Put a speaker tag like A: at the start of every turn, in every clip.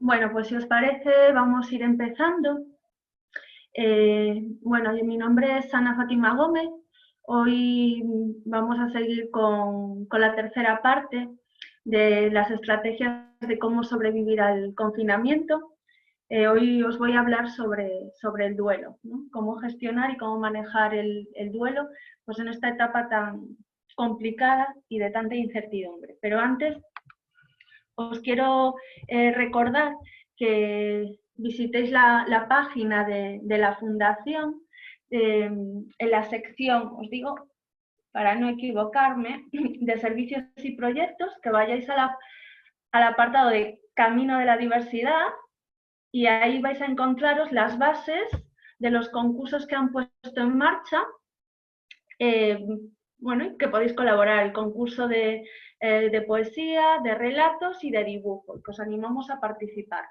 A: Bueno, pues si os parece, vamos a ir empezando. Bueno, mi nombre es Ana Fátima Gómez. Hoy vamos a seguir con la tercera parte de las estrategias de cómo sobrevivir al confinamiento. Hoy os voy a hablar sobre el duelo, ¿no? Cómo gestionar y cómo manejar el duelo pues en esta etapa tan complicada y de tanta incertidumbre. Pero antes os quiero recordar que visitéis la página de la Fundación en la sección, os digo, para no equivocarme, de servicios y proyectos, que vayáis al apartado de Camino de la Diversidad y ahí vais a encontraros las bases de los concursos que han puesto en marcha. Bueno, que podéis colaborar, el concurso de poesía, de relatos y de dibujo, que os animamos a participar.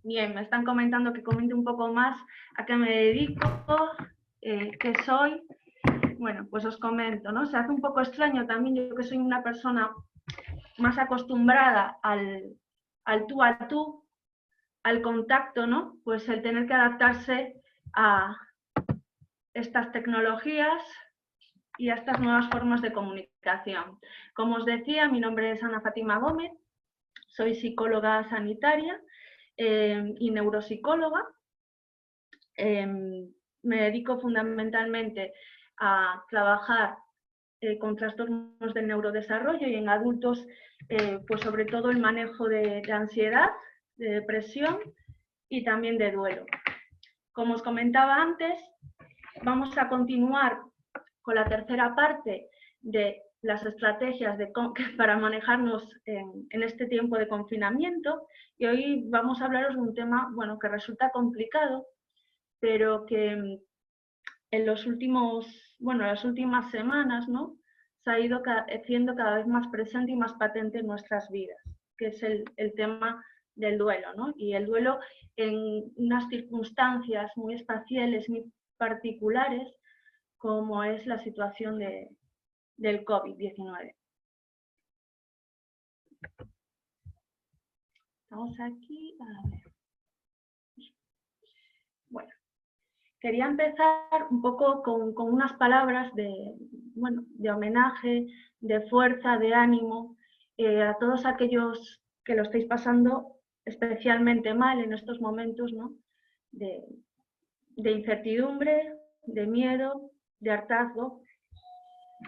A: Bien, me están comentando que comente un poco más a qué me dedico, qué soy. Bueno, pues os comento, ¿no? Se hace un poco extraño también, yo que soy una persona más acostumbrada al tú a tú, al contacto, ¿no? Pues el tener que adaptarse a estas tecnologías y a estas nuevas formas de comunicación. Como os decía, mi nombre es Ana Fátima Gómez, soy psicóloga sanitaria y neuropsicóloga. Me dedico fundamentalmente a trabajar con trastornos del neurodesarrollo y en adultos, pues sobre todo el manejo de ansiedad, de depresión y también de duelo. Como os comentaba antes, vamos a continuar con la tercera parte de las estrategias para manejarnos en este tiempo de confinamiento, y hoy vamos a hablaros de un tema, bueno, que resulta complicado, pero que en las últimas semanas, ¿no?, se ha ido haciendo cada vez más presente y más patente en nuestras vidas, que es el tema del duelo, ¿no? Y el duelo en unas circunstancias muy espaciales, muy particulares, como es la situación del COVID-19. Estamos aquí, a ver. Bueno, quería empezar un poco con unas palabras de homenaje, de fuerza, de ánimo a todos aquellos que lo estáis pasando especialmente mal en estos momentos, ¿no?, de incertidumbre, de miedo, de hartazgo,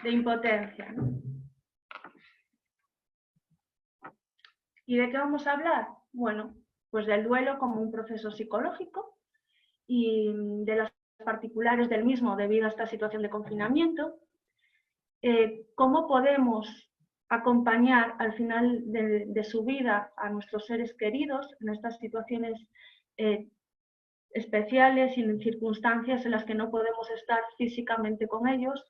A: de impotencia, ¿no? ¿Y de qué vamos a hablar? Bueno, pues del duelo como un proceso psicológico y de las particulares del mismo debido a esta situación de confinamiento. ¿Cómo podemos acompañar al final de su vida a nuestros seres queridos en estas situaciones especiales y en circunstancias en las que no podemos estar físicamente con ellos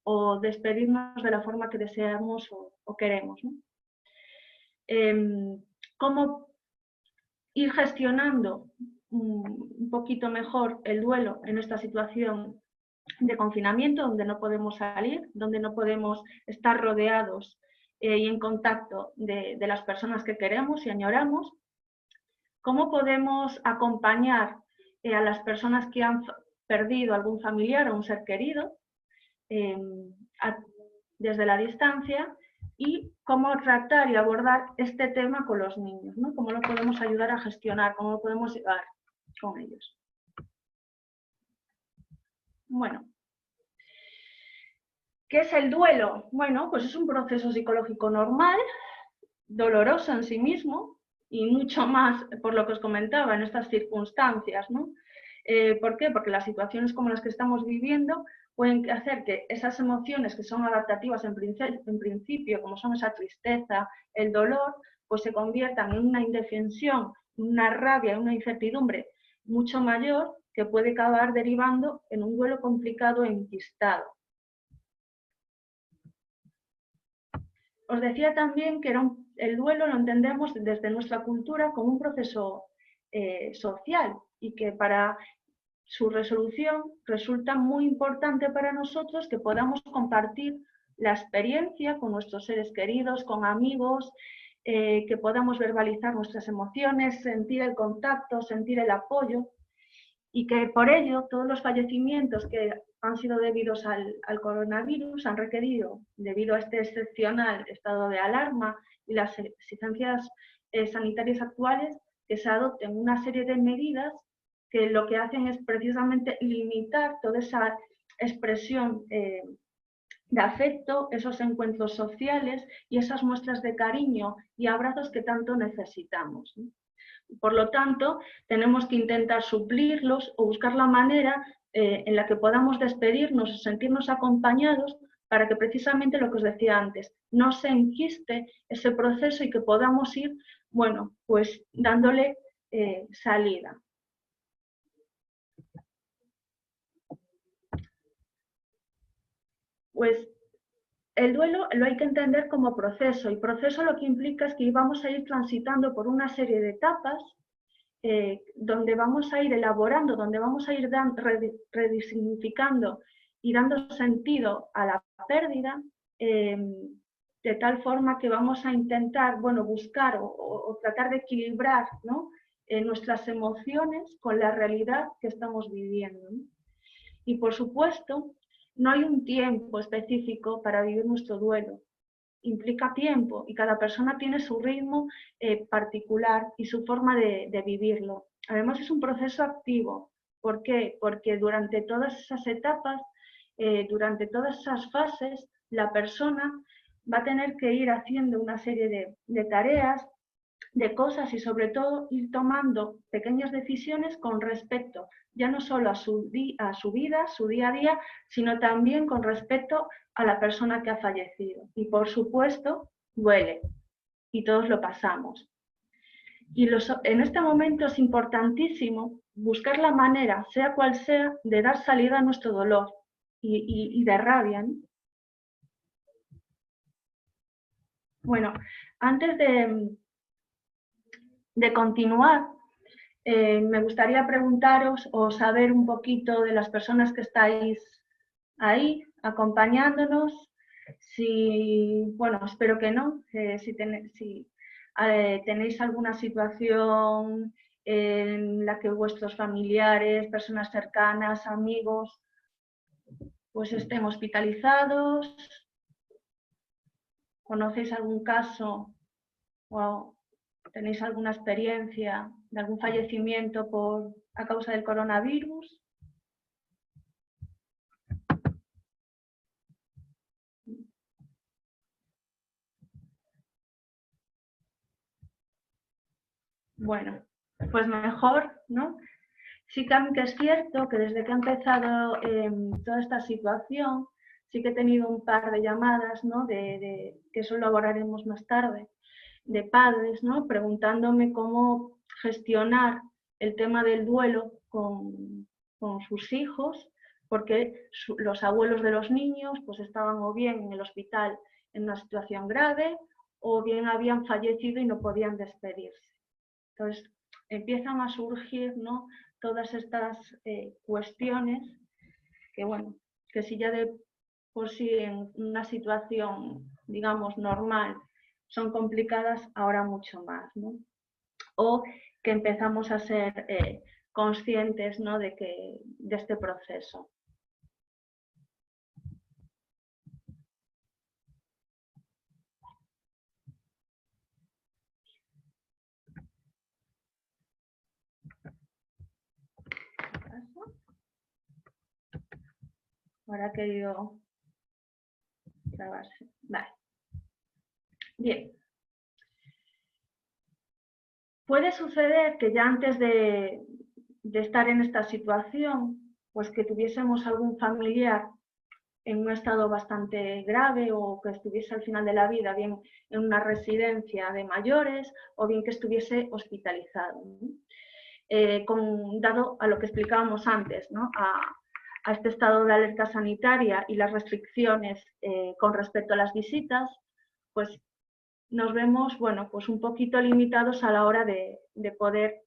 A: o despedirnos de la forma que deseamos o queremos, ¿no? ¿Cómo ir gestionando un poquito mejor el duelo en esta situación de confinamiento, donde no podemos salir, donde no podemos estar rodeados y en contacto de las personas que queremos y añoramos? ¿Cómo podemos acompañar a las personas que han perdido algún familiar o un ser querido desde la distancia? Y cómo tratar y abordar este tema con los niños, ¿no? Cómo lo podemos ayudar a gestionar, cómo lo podemos llevar con ellos. Bueno, ¿qué es el duelo? Bueno, pues es un proceso psicológico normal, doloroso en sí mismo y mucho más, por lo que os comentaba, en estas circunstancias, ¿no? ¿Por qué? Porque las situaciones como las que estamos viviendo pueden hacer que esas emociones que son adaptativas en principio, como son esa tristeza, el dolor, pues se conviertan en una indefensión, una rabia, una incertidumbre mucho mayor que puede acabar derivando en un duelo complicado e enquistado. Os decía también que el duelo lo entendemos desde nuestra cultura como un proceso social y que para su resolución resulta muy importante para nosotros que podamos compartir la experiencia con nuestros seres queridos, con amigos, que podamos verbalizar nuestras emociones, sentir el contacto, sentir el apoyo, y que por ello todos los fallecimientos que han sido debidos al coronavirus han requerido, debido a este excepcional estado de alarma y las exigencias sanitarias actuales, que se adopten una serie de medidas que lo que hacen es precisamente limitar toda esa expresión de afecto, esos encuentros sociales y esas muestras de cariño y abrazos que tanto necesitamos. Por lo tanto, tenemos que intentar suplirlos o buscar la manera en la que podamos despedirnos o sentirnos acompañados para que precisamente lo que os decía antes, no se enquiste ese proceso y que podamos ir, bueno, pues dándole salida. Pues el duelo lo hay que entender como proceso, y proceso lo que implica es que vamos a ir transitando por una serie de etapas donde vamos a ir elaborando, donde vamos a ir resignificando y dando sentido a la pérdida, de tal forma que vamos a intentar, bueno, buscar o tratar de equilibrar, ¿no?, nuestras emociones con la realidad que estamos viviendo, ¿no? Y por supuesto, no hay un tiempo específico para vivir nuestro duelo. Implica tiempo y cada persona tiene su ritmo particular y su forma de vivirlo. Además es un proceso activo. ¿Por qué? Porque durante todas esas etapas, durante todas esas fases, la persona va a tener que ir haciendo una serie de tareas, de cosas y sobre todo ir tomando pequeñas decisiones con respecto ya no solo a su vida, su día a día, sino también con respecto a la persona que ha fallecido. Y por supuesto, duele y todos lo pasamos. Y en este momento es importantísimo buscar la manera, sea cual sea, de dar salida a nuestro dolor y de rabia, ¿no? Bueno, antes de continuar, me gustaría preguntaros o saber un poquito de las personas que estáis ahí acompañándonos, si, bueno, espero que no, si tenéis alguna situación en la que vuestros familiares, personas cercanas, amigos, pues estén hospitalizados, conocéis algún caso o tenéis alguna experiencia de algún fallecimiento a causa del coronavirus. Bueno, pues mejor, ¿no? Sí que es cierto que desde que ha empezado toda esta situación, sí que he tenido un par de llamadas, ¿no?, que eso lo abordaremos más tarde, de padres, ¿no?, preguntándome cómo gestionar el tema del duelo con sus hijos, porque los abuelos de los niños pues estaban o bien en el hospital en una situación grave o bien habían fallecido y no podían despedirse. Entonces empiezan a surgir, ¿no?, todas estas cuestiones que, bueno, que si ya de por sí en una situación, digamos, normal son complicadas, ahora mucho más, ¿no? O que empezamos a ser conscientes, ¿no?, de este proceso. Ahora ha querido grabarse. Vale. Bien. Puede suceder que ya antes de estar en esta situación, pues que tuviésemos algún familiar en un estado bastante grave o que estuviese al final de la vida, bien en una residencia de mayores o bien que estuviese hospitalizado, ¿no? Dado a lo que explicábamos antes, ¿no?, a este estado de alerta sanitaria y las restricciones con respecto a las visitas, pues nos vemos, bueno, pues un poquito limitados a la hora de poder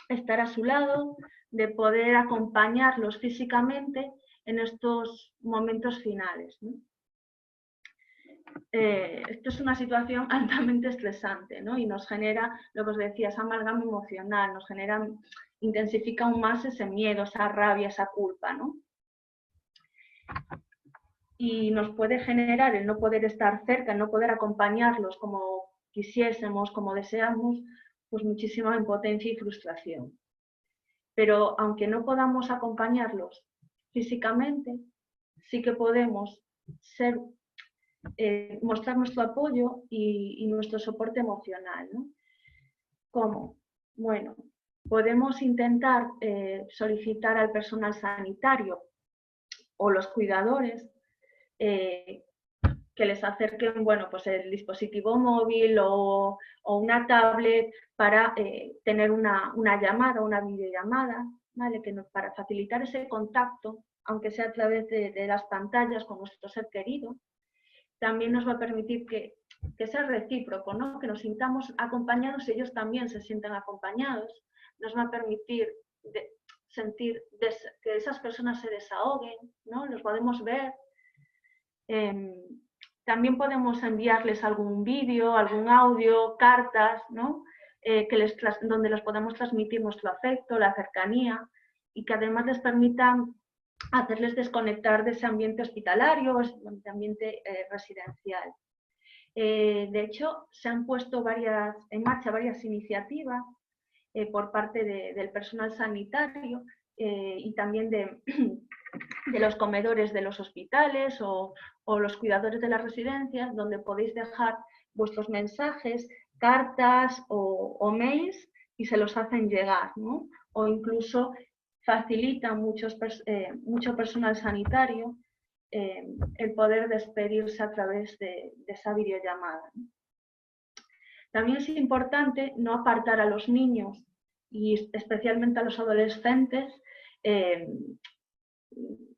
A: estar a su lado, de poder acompañarlos físicamente en estos momentos finales, ¿no? esto es una situación altamente estresante, ¿no? Y nos genera, lo que os decía, esa amalgama emocional, nos genera, intensifica aún más ese miedo, esa rabia, esa culpa, ¿no? Y nos puede generar el no poder estar cerca, el no poder acompañarlos como quisiésemos, como deseamos, pues muchísima impotencia y frustración. Pero aunque no podamos acompañarlos físicamente, sí que podemos ser, mostrar nuestro apoyo y nuestro soporte emocional, ¿no? ¿Cómo? Bueno, podemos intentar solicitar al personal sanitario o los cuidadores que les acerquen, bueno, pues el dispositivo móvil o una tablet para tener una llamada, una videollamada, ¿vale? Para facilitar ese contacto, aunque sea a través de las pantallas con nuestro ser querido, también nos va a permitir que sea recíproco, ¿no? Que nos sintamos acompañados y ellos también se sientan acompañados. Nos va a permitir sentir que esas personas se desahoguen, ¿no? Los podemos ver. También podemos enviarles algún vídeo, algún audio, cartas, ¿no? Donde les podemos transmitir nuestro afecto, la cercanía y que además les permitan hacerles desconectar de ese ambiente hospitalario, ese ambiente residencial. De hecho, se han puesto en marcha varias iniciativas por parte del personal sanitario y también de los comedores de los hospitales o los cuidadores de las residencias, donde podéis dejar vuestros mensajes, cartas o mails y se los hacen llegar, ¿no? O incluso facilita mucho personal sanitario el poder despedirse a través de esa videollamada, ¿no? También es importante no apartar a los niños y especialmente a los adolescentes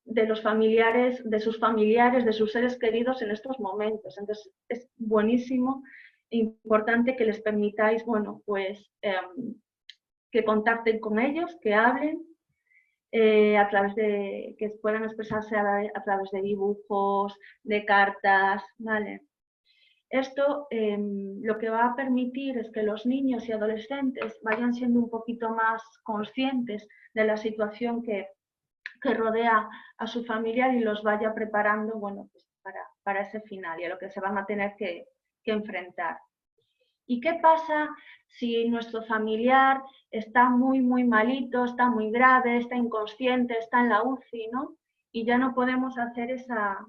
A: de los familiares, de sus seres queridos en estos momentos. Entonces es buenísimo e importante que les permitáis, bueno, pues que contacten con ellos, que hablen, a través de, que puedan expresarse a través de dibujos, de cartas, ¿vale? Esto lo que va a permitir es que los niños y adolescentes vayan siendo un poquito más conscientes de la situación que rodea a su familiar y los vaya preparando, bueno, pues para ese final y a lo que se van a tener que enfrentar. ¿Y qué pasa si nuestro familiar está muy, muy malito, está muy grave, está inconsciente, está en la UCI, ¿no? Y ya no podemos hacer esa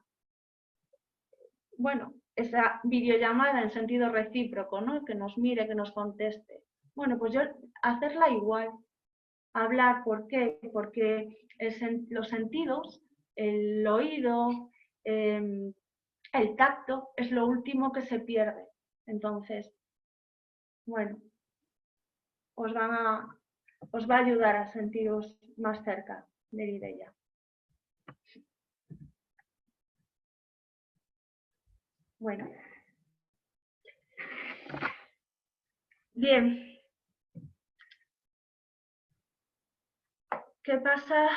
A: videollamada en sentido recíproco, ¿no? Que nos mire, que nos conteste. Bueno, pues hacerla igual, hablar. ¿Por qué? Porque los sentidos, el oído, el tacto, es lo último que se pierde. Entonces, bueno, os va a ayudar a sentiros más cerca de Mireia. Bueno. Bien. ¿Qué pasa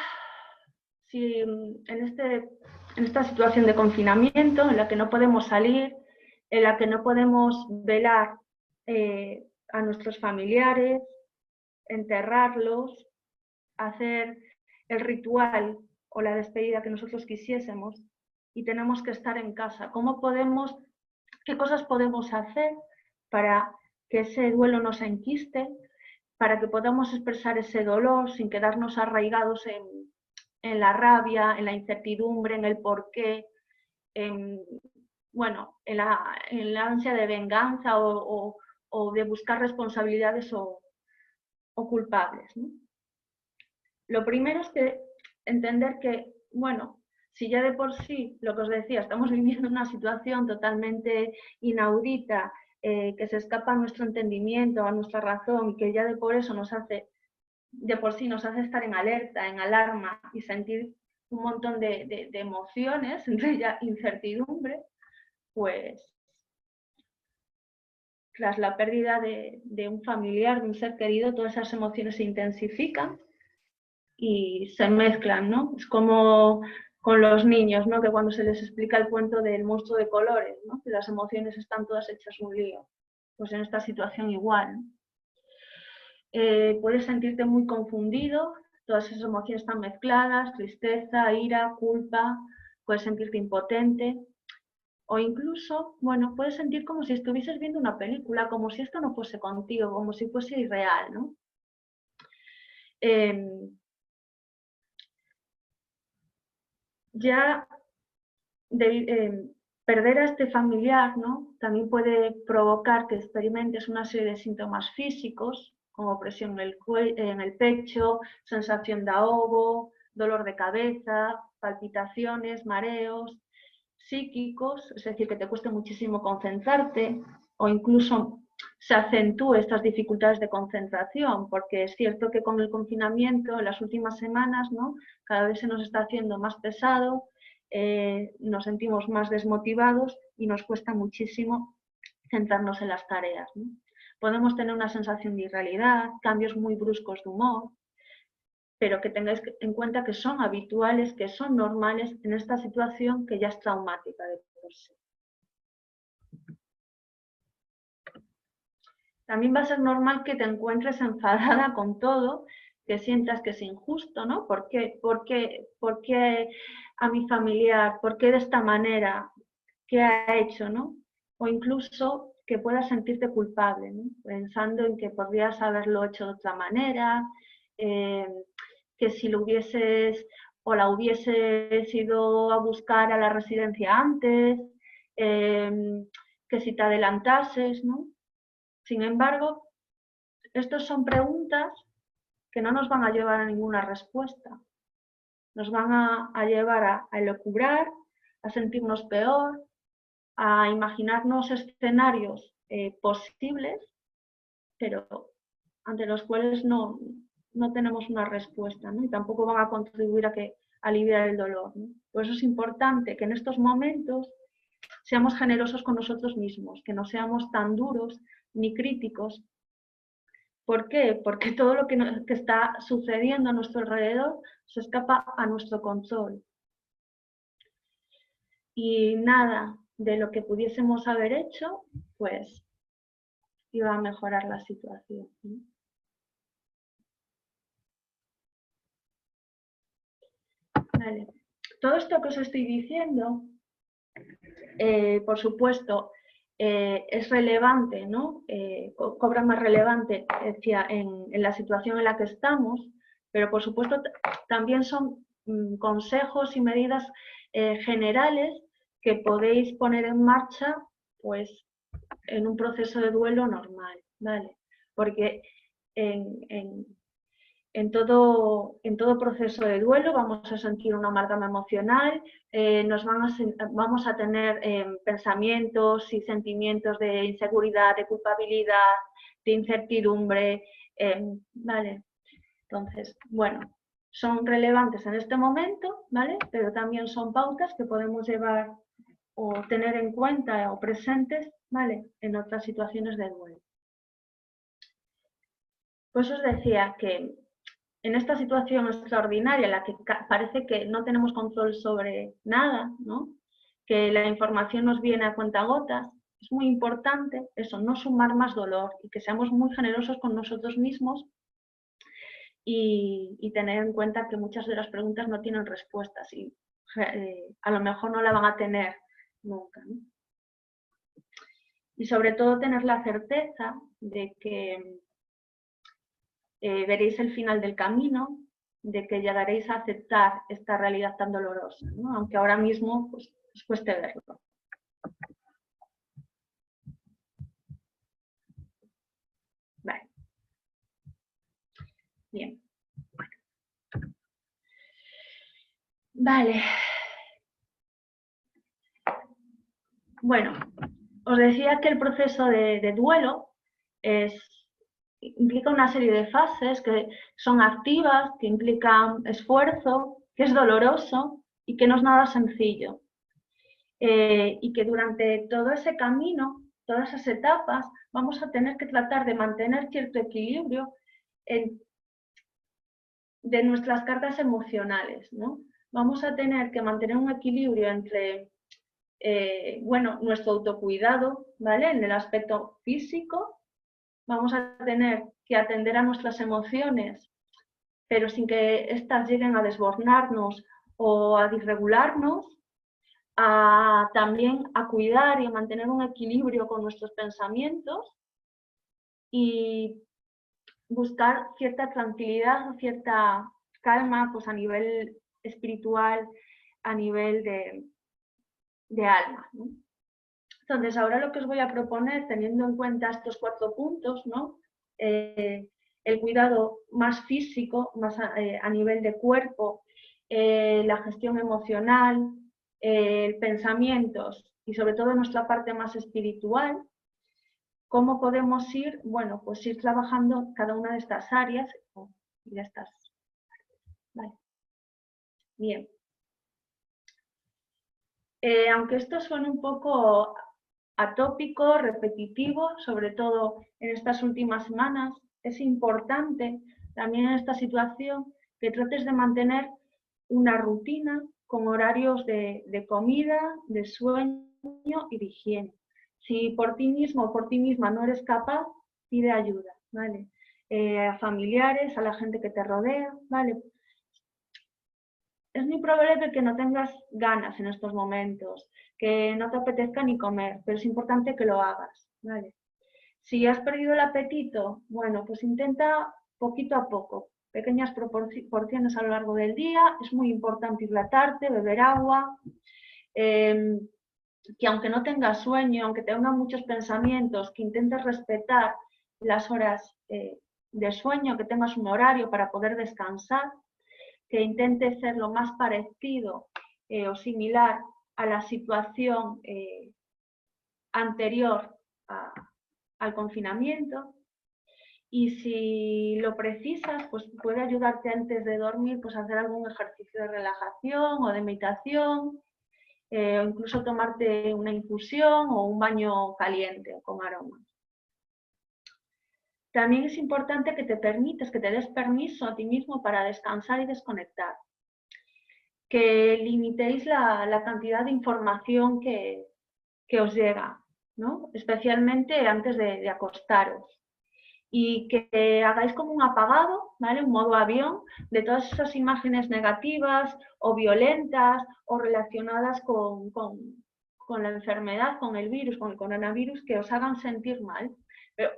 A: si en esta situación de confinamiento, en la que no podemos salir, en la que no podemos velar a nuestros familiares, enterrarlos, hacer el ritual o la despedida que nosotros quisiésemos y tenemos que estar en casa? ¿Qué cosas podemos hacer para que ese duelo no se enquiste, para que podamos expresar ese dolor sin quedarnos arraigados en la rabia, en la incertidumbre, en el porqué, en la ansia de venganza o de buscar responsabilidades o culpables, ¿no? Lo primero es entender que, bueno, si ya de por sí, lo que os decía, estamos viviendo una situación totalmente inaudita, que se escapa a nuestro entendimiento, a nuestra razón, que ya de por sí nos hace estar en alerta, en alarma y sentir un montón de emociones, entre ellas incertidumbre, pues tras la pérdida de un familiar, de un ser querido, todas esas emociones se intensifican y se mezclan, ¿no? Es como con los niños, ¿no? Que cuando se les explica el cuento del monstruo de colores, ¿no? Que las emociones están todas hechas un lío. Pues en esta situación igual, ¿no? Puedes sentirte muy confundido, todas esas emociones están mezcladas, tristeza, ira, culpa, puedes sentirte impotente o incluso, bueno, puedes sentir como si estuvieses viendo una película, como si esto no fuese contigo, como si fuese irreal, ¿no? Ya perder a este familiar, ¿no? También puede provocar que experimentes una serie de síntomas físicos, como presión en el pecho, sensación de ahogo, dolor de cabeza, palpitaciones, mareos, psíquicos, es decir, que te cueste muchísimo concentrarte o incluso se acentúe estas dificultades de concentración, porque es cierto que con el confinamiento en las últimas semanas, ¿no? Cada vez se nos está haciendo más pesado, nos sentimos más desmotivados y nos cuesta muchísimo centrarnos en las tareas, ¿no? Podemos tener una sensación de irrealidad, cambios muy bruscos de humor, pero que tengáis en cuenta que son habituales, que son normales en esta situación que ya es traumática de por sí. También va a ser normal que te encuentres enfadada con todo, que sientas que es injusto, ¿no? ¿Por qué a mi familiar? ¿Por qué de esta manera? ¿Qué ha hecho, no? O incluso que puedas sentirte culpable, ¿no? Pensando en que podrías haberlo hecho de otra manera, que si lo hubieses o la hubieses ido a buscar a la residencia antes, que si te adelantases, ¿no? Sin embargo, estas son preguntas que no nos van a llevar a ninguna respuesta. Nos van a llevar a elucubrar, a sentirnos peor, a imaginarnos escenarios posibles, pero ante los cuales no tenemos una respuesta, ¿no? Y tampoco van a contribuir a aliviar el dolor, ¿no? Por eso es importante que en estos momentos seamos generosos con nosotros mismos, que no seamos tan duros ni críticos. ¿Por qué? Porque todo lo que está sucediendo a nuestro alrededor se escapa a nuestro control. Y nada de lo que pudiésemos haber hecho, pues iba a mejorar la situación, ¿no? Vale. Todo esto que os estoy diciendo, por supuesto, es relevante, ¿no? Cobra más relevancia en la situación en la que estamos, pero por supuesto también son consejos y medidas generales que podéis poner en marcha, pues, en un proceso de duelo normal, ¿vale? Porque en todo proceso de duelo vamos a sentir una amalgama emocional, vamos a tener pensamientos y sentimientos de inseguridad, de culpabilidad, de incertidumbre, ¿vale? Entonces, bueno, son relevantes en este momento, ¿vale? Pero también son pautas que podemos llevar o tener en cuenta o presentes, ¿vale? En otras situaciones de duelo. Pues os decía que en esta situación extraordinaria en la que parece que no tenemos control sobre nada, ¿no? Que la información nos viene a cuentagotas, es muy importante eso, no sumar más dolor y que seamos muy generosos con nosotros mismos y tener en cuenta que muchas de las preguntas no tienen respuestas y a lo mejor no la van a tener nunca, ¿no? Y sobre todo tener la certeza de que veréis el final del camino, de que llegaréis a aceptar esta realidad tan dolorosa, ¿no? Aunque ahora mismo pues, os cueste verlo. Vale. Bien. Vale. Bueno, os decía que el proceso de duelo implica una serie de fases que son activas, que implican esfuerzo, que es doloroso y que no es nada sencillo. Y que durante todo ese camino, todas esas etapas, vamos a tener que tratar de mantener cierto equilibrio de nuestras cargas emocionales, ¿no? vamos a tener que mantener un equilibrio entre, bueno, nuestro autocuidado, ¿vale? En el aspecto físico, vamos a tener que atender a nuestras emociones, pero sin que éstas lleguen a desbordarnos o a disregularnos, también a cuidar y a mantener un equilibrio con nuestros pensamientos y buscar cierta tranquilidad, cierta calma, pues a nivel espiritual, a nivel de alma, ¿no? Entonces, ahora lo que os voy a proponer, teniendo en cuenta estos 4 puntos, ¿no? El cuidado más físico, más a nivel de cuerpo, la gestión emocional, pensamientos y sobre todo nuestra parte más espiritual, ¿cómo podemos ir, bueno, pues ir trabajando cada una de estas áreas y de estas? Vale. Bien. Aunque esto suene un poco atópico, repetitivo, sobre todo en estas últimas semanas, es importante también en esta situación que trates de mantener una rutina con horarios de comida, de sueño y de higiene. Si por ti mismo o por ti misma no eres capaz, pide ayuda, ¿vale? A familiares, a la gente que te rodea, ¿vale? Es muy probable que no tengas ganas en estos momentos, que no te apetezca ni comer, pero es importante que lo hagas, ¿vale? Si has perdido el apetito, bueno, pues intenta poquito a poco, pequeñas porciones a lo largo del día. Es muy importante hidratarte, beber agua, que aunque no tengas sueño, aunque tengas muchos pensamientos, que intentes respetar las horas de sueño, que tengas un horario para poder descansar, que intente ser lo más parecido o similar a la situación anterior al confinamiento. Y si lo precisas, pues puede ayudarte antes de dormir, pues a hacer algún ejercicio de relajación o de meditación, o incluso tomarte una infusión o un baño caliente con aromas. También es importante que te permitas, que te des permiso a ti mismo para descansar y desconectar. Que limitéis la cantidad de información que os llega, ¿no? Especialmente antes de acostaros. Y que hagáis como un apagado, ¿vale? Un modo avión de todas esas imágenes negativas o violentas o relacionadas con la enfermedad, con el virus, con el coronavirus, que os hagan sentir mal.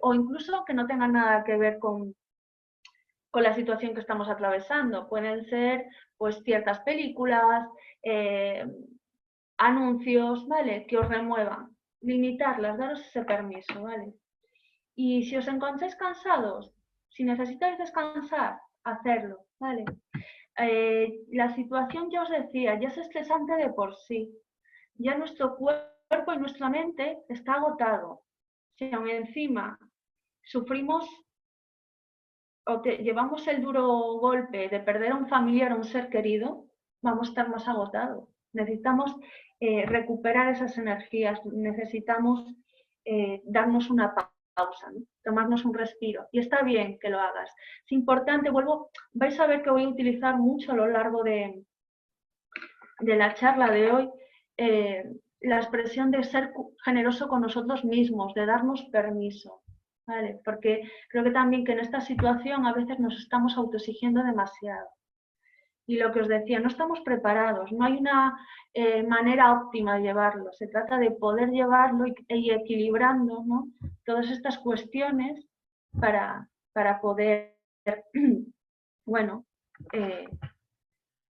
A: O incluso que no tengan nada que ver con la situación que estamos atravesando. Pueden ser pues ciertas películas, anuncios, ¿vale? Que os remuevan. Limitarlas, daros ese permiso, ¿vale? Y si os encontráis cansados, si necesitáis descansar, hacerlo, ¿vale? La situación, ya os decía, ya es estresante de por sí. Ya nuestro cuerpo y nuestra mente está agotado. Si aún encima sufrimos o llevamos el duro golpe de perder a un familiar o un ser querido, vamos a estar más agotados. Necesitamos recuperar esas energías, necesitamos darnos una pausa, ¿no? Tomarnos un respiro. Y está bien que lo hagas. Es importante, vais a ver que voy a utilizar mucho a lo largo de la charla de hoy la expresión de ser generoso con nosotros mismos, de darnos permiso. ¿Vale? Porque creo que también que en esta situación a veces nos estamos autoexigiendo demasiado. Y lo que os decía, no estamos preparados, no hay una manera óptima de llevarlo. Se trata de poder llevarlo y equilibrando, ¿no? Todas estas cuestiones para poder, bueno,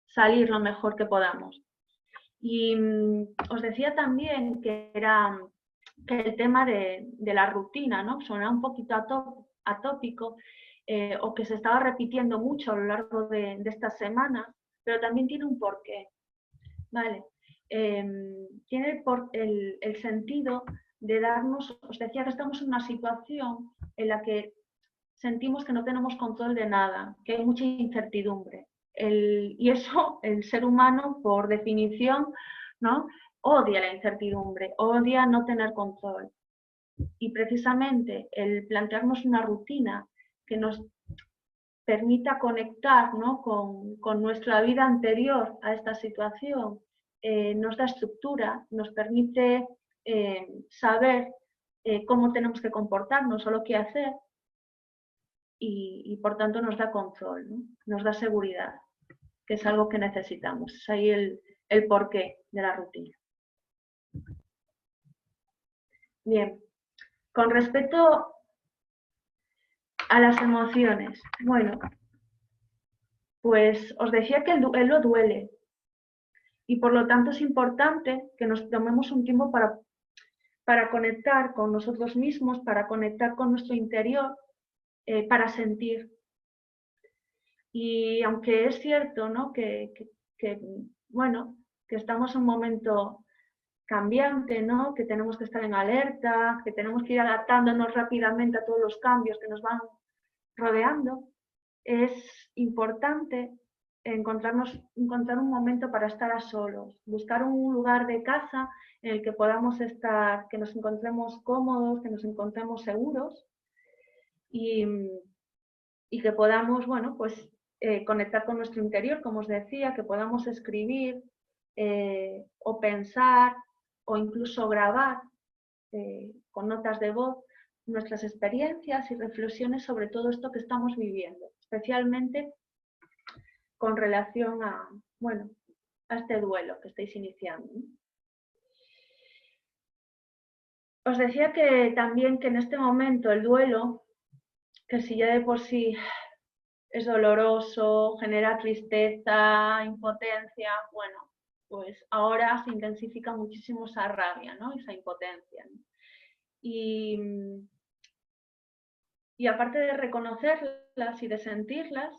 A: salir lo mejor que podamos. Y os decía también que el tema de la rutina, ¿no? Suena un poquito atópico o que se estaba repitiendo mucho a lo largo de estas semanas, pero también tiene un porqué, ¿vale? Tiene el sentido de darnos, os decía que estamos en una situación en la que sentimos que no tenemos control de nada, que hay mucha incertidumbre. Y eso, el ser humano, por definición, ¿no? Odia la incertidumbre, odia no tener control. Y precisamente el plantearnos una rutina que nos permita conectar, ¿no?, con nuestra vida anterior a esta situación, nos da estructura, nos permite saber cómo tenemos que comportarnos o lo que hacer y por tanto nos da control, ¿no?, nos da seguridad, que es algo que necesitamos. Es ahí el porqué de la rutina. Bien, con respecto a las emociones, bueno, pues os decía que el duelo duele y por lo tanto es importante que nos tomemos un tiempo para conectar con nosotros mismos, para conectar con nuestro interior, para sentir. Y aunque es cierto, ¿no?, bueno, que estamos en un momento cambiante, ¿no?, que tenemos que estar en alerta, que tenemos que ir adaptándonos rápidamente a todos los cambios que nos van rodeando, es importante encontrar un momento para estar a solos, buscar un lugar de casa en el que podamos estar, que nos encontremos cómodos, que nos encontremos seguros y que podamos, bueno, pues conectar con nuestro interior, como os decía, que podamos escribir o pensar o incluso grabar con notas de voz nuestras experiencias y reflexiones sobre todo esto que estamos viviendo, especialmente con relación a, bueno, a este duelo que estáis iniciando. Os decía que también que en este momento el duelo, que si ya de por sí es doloroso, genera tristeza, impotencia, bueno, pues ahora se intensifica muchísimo esa rabia, ¿no?, esa impotencia, ¿no? Y aparte de reconocerlas y de sentirlas,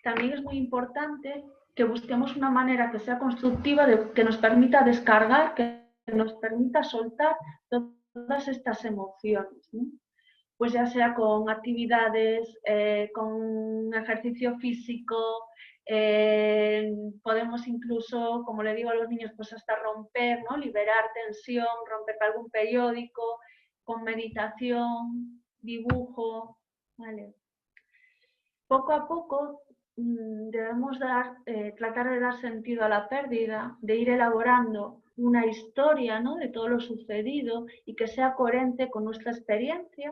A: también es muy importante que busquemos una manera que sea constructiva, que nos permita descargar, que nos permita soltar todas estas emociones, ¿no? Pues ya sea con actividades, con ejercicio físico, podemos incluso, como le digo a los niños, pues hasta romper, ¿no?, liberar tensión, romper algún periódico, con meditación, dibujo, ¿vale? Poco a poco debemos tratar de dar sentido a la pérdida, de ir elaborando una historia, ¿no?, de todo lo sucedido y que sea coherente con nuestra experiencia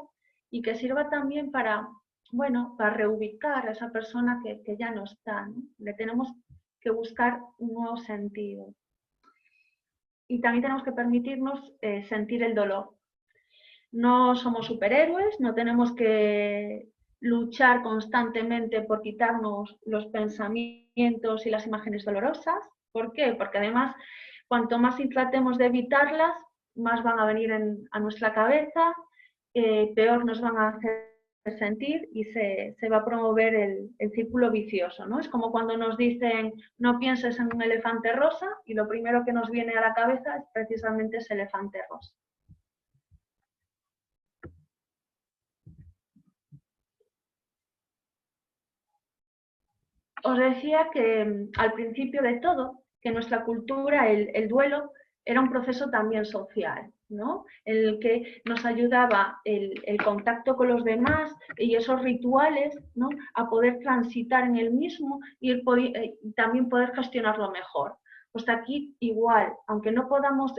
A: y que sirva también para, bueno, para reubicar a esa persona que ya no está, ¿no? Le tenemos que buscar un nuevo sentido. Y también tenemos que permitirnos sentir el dolor. No somos superhéroes, no tenemos que luchar constantemente por quitarnos los pensamientos y las imágenes dolorosas. ¿Por qué? Porque además, cuanto más tratemos de evitarlas, más van a venir a nuestra cabeza, peor nos van a hacer sentir y se va a promover el círculo vicioso, ¿no? Es como cuando nos dicen no pienses en un elefante rosa y lo primero que nos viene a la cabeza es precisamente ese elefante rosa. Os decía que al principio de todo, que en nuestra cultura el duelo era un proceso también social, ¿no?, en el que nos ayudaba el contacto con los demás y esos rituales, ¿no?, a poder transitar en el mismo y también poder gestionarlo mejor. Pues aquí igual, aunque no podamos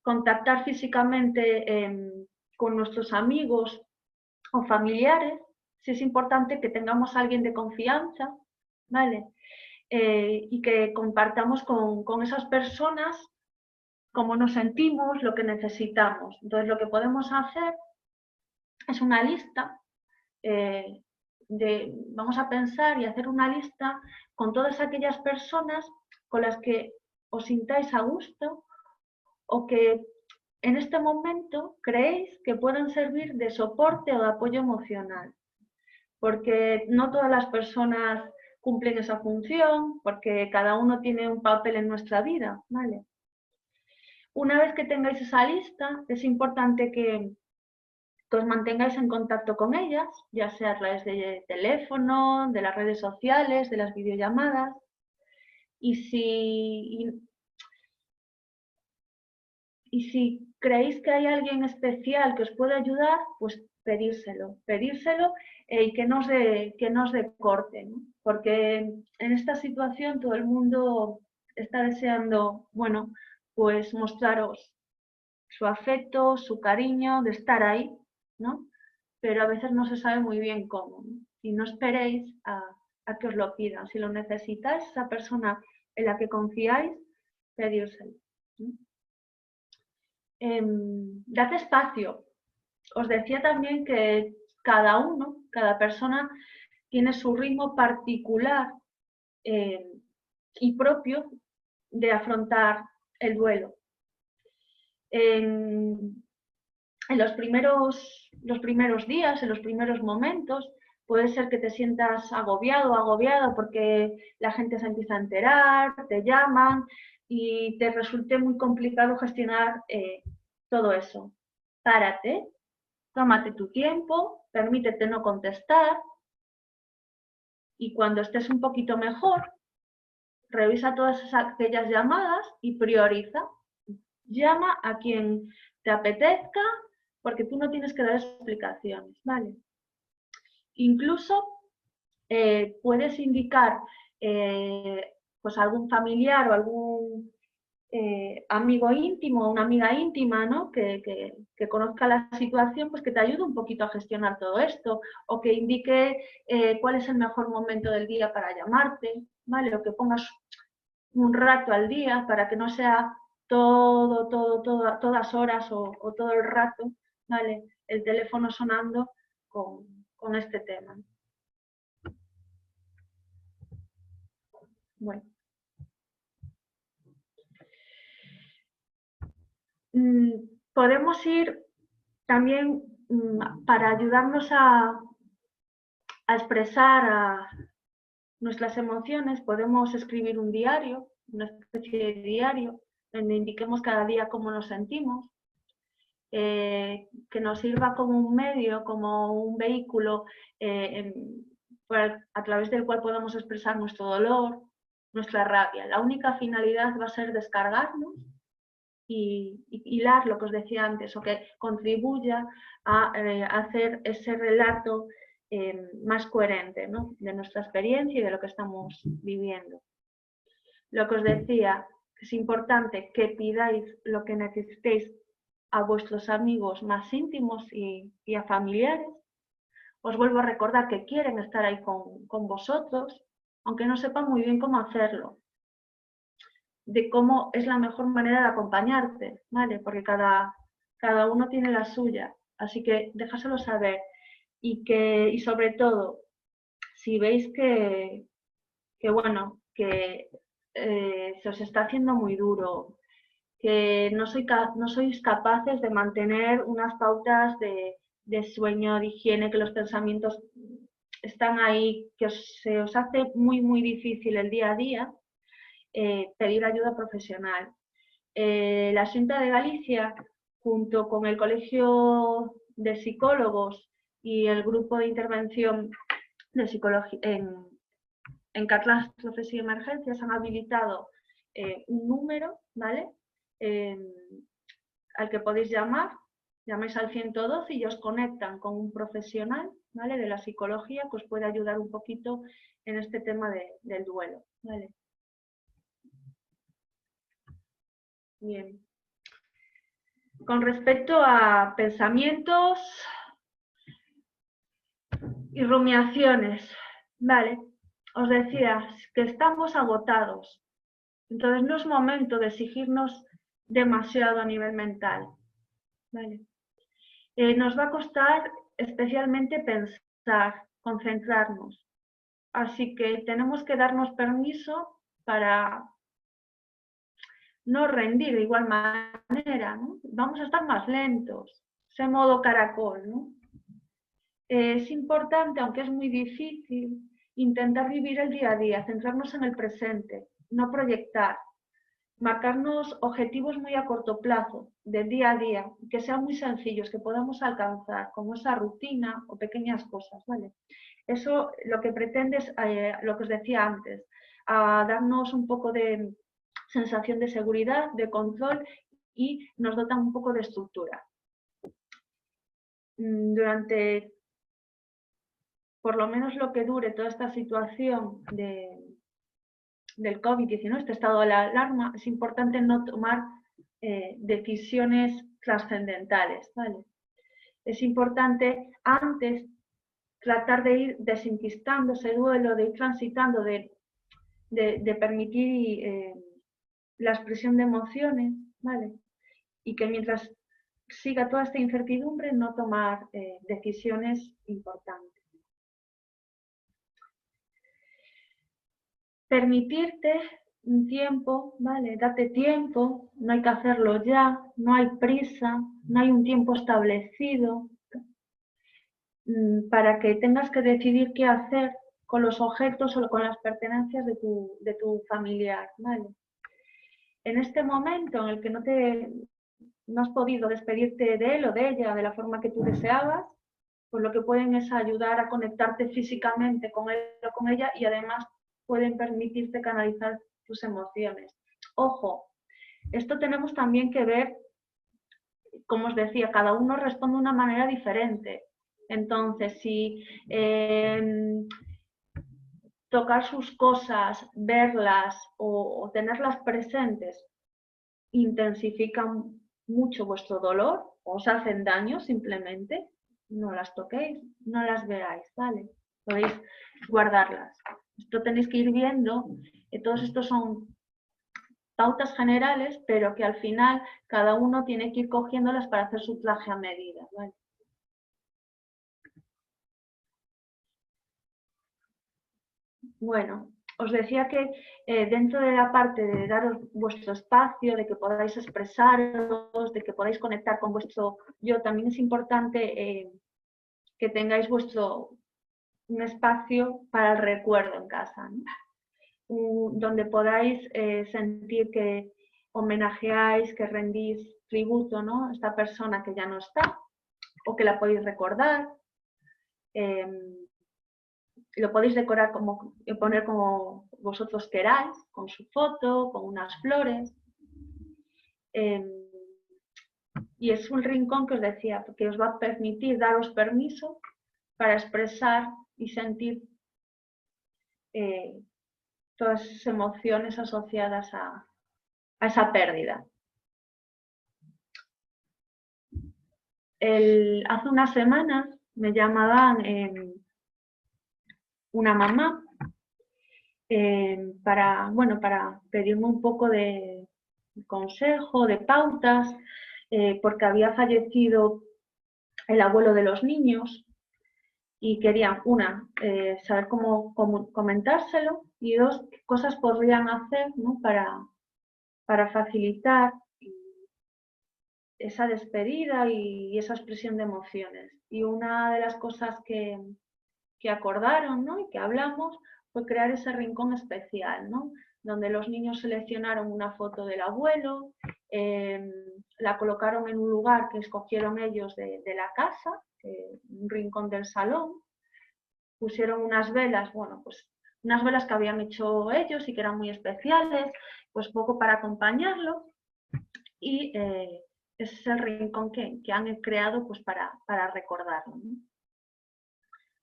A: contactar físicamente con nuestros amigos o familiares, sí es importante que tengamos a alguien de confianza, ¿vale? Y que compartamos con esas personas cómo nos sentimos, lo que necesitamos. Entonces, lo que podemos hacer es una lista, vamos a pensar y hacer una lista con todas aquellas personas con las que os sintáis a gusto o que en este momento creéis que pueden servir de soporte o de apoyo emocional. Porque no todas las personas cumplen esa función, porque cada uno tiene un papel en nuestra vida, ¿vale? Una vez que tengáis esa lista, es importante que os mantengáis en contacto con ellas, ya sea a través de teléfono, de las redes sociales, de las videollamadas, y si creéis que hay alguien especial que os puede ayudar, pues pedírselo y que nos dé corte, ¿no? Porque en esta situación todo el mundo está deseando, bueno, pues mostraros su afecto, su cariño, de estar ahí, ¿no? Pero a veces no se sabe muy bien cómo, ¿no? Y no esperéis a que os lo pidan. Si lo necesitáis, esa persona en la que confiáis, pedírselo, ¿no? Dad espacio. Os decía también que cada persona tiene su ritmo particular y propio de afrontar el duelo. En los primeros días, en los primeros momentos, puede ser que te sientas agobiado o agobiada porque la gente se empieza a enterar, te llaman y te resulte muy complicado gestionar todo eso. Párate, tómate tu tiempo, permítete no contestar y cuando estés un poquito mejor, revisa todas aquellas llamadas y prioriza. Llama a quien te apetezca porque tú no tienes que dar explicaciones, ¿vale? Incluso puedes indicar pues algún familiar o algún amigo íntimo o una amiga íntima, ¿no? que conozca la situación, pues que te ayude un poquito a gestionar todo esto o que indique cuál es el mejor momento del día para llamarte, ¿vale? O que pongas un rato al día para que no sea todas horas o todo el rato, ¿vale? El teléfono sonando con este tema. Bueno. Podemos ir también para ayudarnos a expresar nuestras emociones, podemos escribir un diario, una especie de diario, donde indiquemos cada día cómo nos sentimos, que nos sirva como un medio, como un vehículo a través del cual podemos expresar nuestro dolor, nuestra rabia. La única finalidad va a ser descargarnos y hilar lo que os decía antes, o que contribuya a hacer ese relato más coherente, ¿no? De nuestra experiencia y de lo que estamos viviendo. Lo que os decía, es importante que pidáis lo que necesitéis a vuestros amigos más íntimos y a familiares. Os vuelvo a recordar que quieren estar ahí con vosotros, aunque no sepan muy bien cómo hacerlo, de cómo es la mejor manera de acompañarte, ¿vale? Porque cada uno tiene la suya, así que déjaselo saber y sobre todo, si veis que se os está haciendo muy duro, que no sois capaces de mantener unas pautas de sueño, de higiene, que los pensamientos están ahí, que se os hace muy, muy difícil el día a día, pedir ayuda profesional. La Xunta de Galicia, junto con el Colegio de Psicólogos y el Grupo de Intervención de Psicología en Catástrofes y Emergencias, han habilitado un número, ¿vale? Al que podéis llamar, llamáis al 112 y os conectan con un profesional, ¿vale? De la psicología que os puede ayudar un poquito en este tema del duelo, ¿vale? Bien. Con respecto a pensamientos y rumiaciones, ¿vale? Os decía que estamos agotados, entonces no es momento de exigirnos demasiado a nivel mental, ¿vale? Nos va a costar especialmente pensar, concentrarnos, así que tenemos que darnos permiso para no rendir de igual manera, ¿no? Vamos a estar más lentos, ese modo caracol, ¿no? Es importante, aunque es muy difícil, intentar vivir el día a día, centrarnos en el presente, no proyectar, marcarnos objetivos muy a corto plazo, del día a día, que sean muy sencillos, que podamos alcanzar, como esa rutina o pequeñas cosas, ¿vale? Eso lo que pretende es, lo que os decía antes, darnos un poco de sensación de seguridad, de control y nos dotan un poco de estructura. durante por lo menos lo que dure toda esta situación del COVID-19, este estado de alarma, es importante no tomar decisiones trascendentales, ¿vale? Es importante antes tratar de ir desenquistando ese duelo, de ir transitando, de permitir la expresión de emociones, ¿vale? Y que mientras siga toda esta incertidumbre, no tomar decisiones importantes. Permitirte un tiempo, ¿vale? Date tiempo, no hay que hacerlo ya, no hay prisa, no hay un tiempo establecido para que tengas que decidir qué hacer con los objetos o con las pertenencias de tu familiar, ¿vale? En este momento en el que no has podido despedirte de él o de ella de la forma que tú deseabas, pues lo que pueden es ayudar a conectarte físicamente con él o con ella y además pueden permitirte canalizar tus emociones. Ojo, esto tenemos también que ver, como os decía, cada uno responde de una manera diferente. Entonces, si tocar sus cosas, verlas o tenerlas presentes intensifican mucho vuestro dolor o os hacen daño, simplemente no las toquéis, no las veáis, ¿vale? Podéis guardarlas. Esto tenéis que ir viendo, todos estos son pautas generales, pero que al final cada uno tiene que ir cogiéndolas para hacer su traje a medida, ¿vale? Bueno, os decía que dentro de la parte de daros vuestro espacio, de que podáis expresaros, de que podáis conectar con vuestro yo, también es importante que tengáis un espacio para el recuerdo en casa, ¿no? Donde podáis sentir que homenajeáis, que rendís tributo, ¿no? A esta persona que ya no está o que la podéis recordar. Lo podéis decorar poner como vosotros queráis, con su foto, con unas flores. Y es un rincón que os decía, porque os va a permitir daros permiso para expresar y sentir todas esas emociones asociadas a esa pérdida. Hace unas semanas me llamaban una mamá para pedirme un poco de consejo, de pautas, porque había fallecido el abuelo de los niños y querían, saber cómo comentárselo y dos, qué cosas podrían hacer, ¿no? para facilitar esa despedida y esa expresión de emociones. Y una de las cosas que acordaron, ¿no? Y que hablamos fue crear ese rincón especial, ¿no? Donde los niños seleccionaron una foto del abuelo, la colocaron en un lugar que escogieron ellos de la casa, un rincón del salón, pusieron unas velas, pues unas velas que habían hecho ellos y que eran muy especiales, pues poco para acompañarlo, y ese es el rincón que han creado pues para recordarlo, ¿no?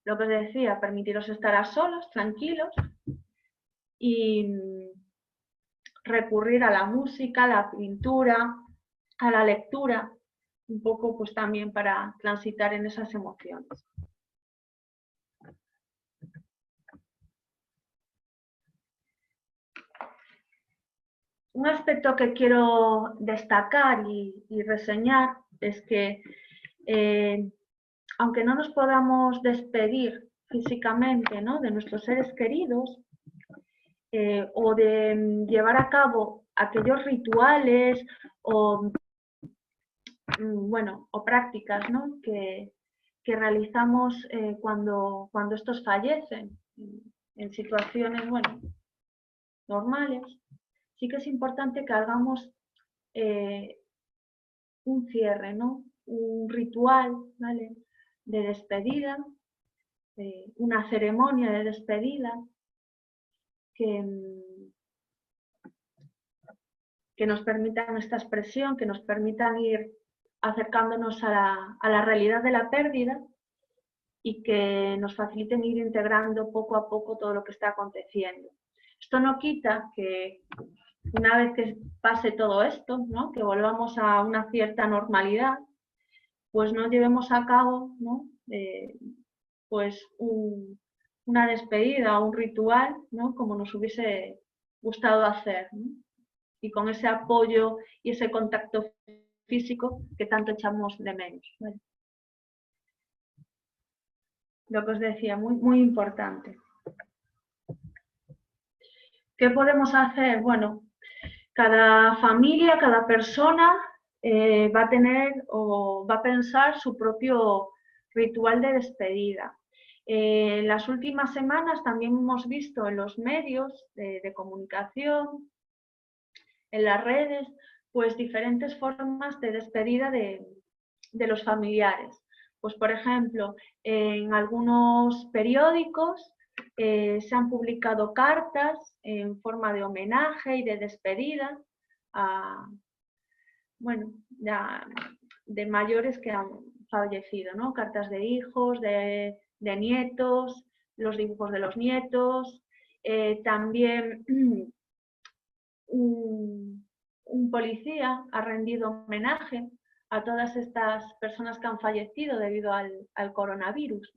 A: Lo que os decía, permitiros estar a solos, tranquilos, y recurrir a la música, a la pintura, a la lectura, un poco pues también para transitar en esas emociones. Un aspecto que quiero destacar y reseñar es que aunque no nos podamos despedir físicamente, ¿no? de nuestros seres queridos, o de llevar a cabo aquellos rituales o prácticas, ¿no? que realizamos cuando estos fallecen en situaciones normales, sí que es importante que hagamos un cierre, ¿no? Un ritual, ¿vale? de despedida, una ceremonia de despedida que nos permitan esta expresión, que nos permitan ir acercándonos a la realidad de la pérdida y que nos faciliten ir integrando poco a poco todo lo que está aconteciendo. Esto no quita que una vez que pase todo esto, ¿no?, que volvamos a una cierta normalidad, pues no llevemos a cabo, ¿no?, pues una despedida o un ritual, ¿no?, como nos hubiese gustado hacer, ¿no?, y con ese apoyo y ese contacto físico que tanto echamos de menos, ¿vale? Lo que os decía, muy, muy importante. ¿Qué podemos hacer? Bueno, cada familia, cada persona va a tener o va a pensar su propio ritual de despedida. En las últimas semanas también hemos visto en los medios de comunicación, en las redes, pues diferentes formas de despedida de los familiares. Pues por ejemplo, en algunos periódicos se han publicado cartas en forma de homenaje y de despedida a, bueno, de mayores que han fallecido, ¿no? Cartas de hijos, de nietos, los dibujos de los nietos, también un policía ha rendido homenaje a todas estas personas que han fallecido debido al coronavirus.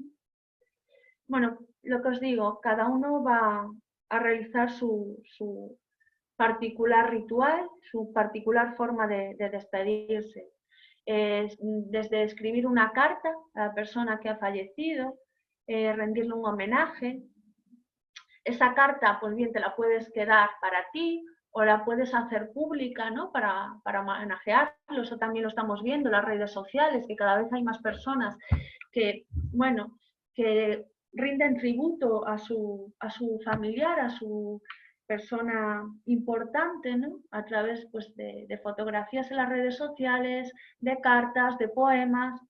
A: Bueno, lo que os digo, cada uno va a realizar su particular ritual, su particular forma de despedirse. Desde escribir una carta a la persona que ha fallecido, rendirle un homenaje. Esa carta, pues bien, te la puedes quedar para ti o la puedes hacer pública, ¿no?, para homenajearlo. Eso también lo estamos viendo en las redes sociales, que cada vez hay más personas que, bueno, que rinden tributo a su familiar, a su persona importante, ¿no?, a través, pues, de fotografías en las redes sociales, de cartas, de poemas.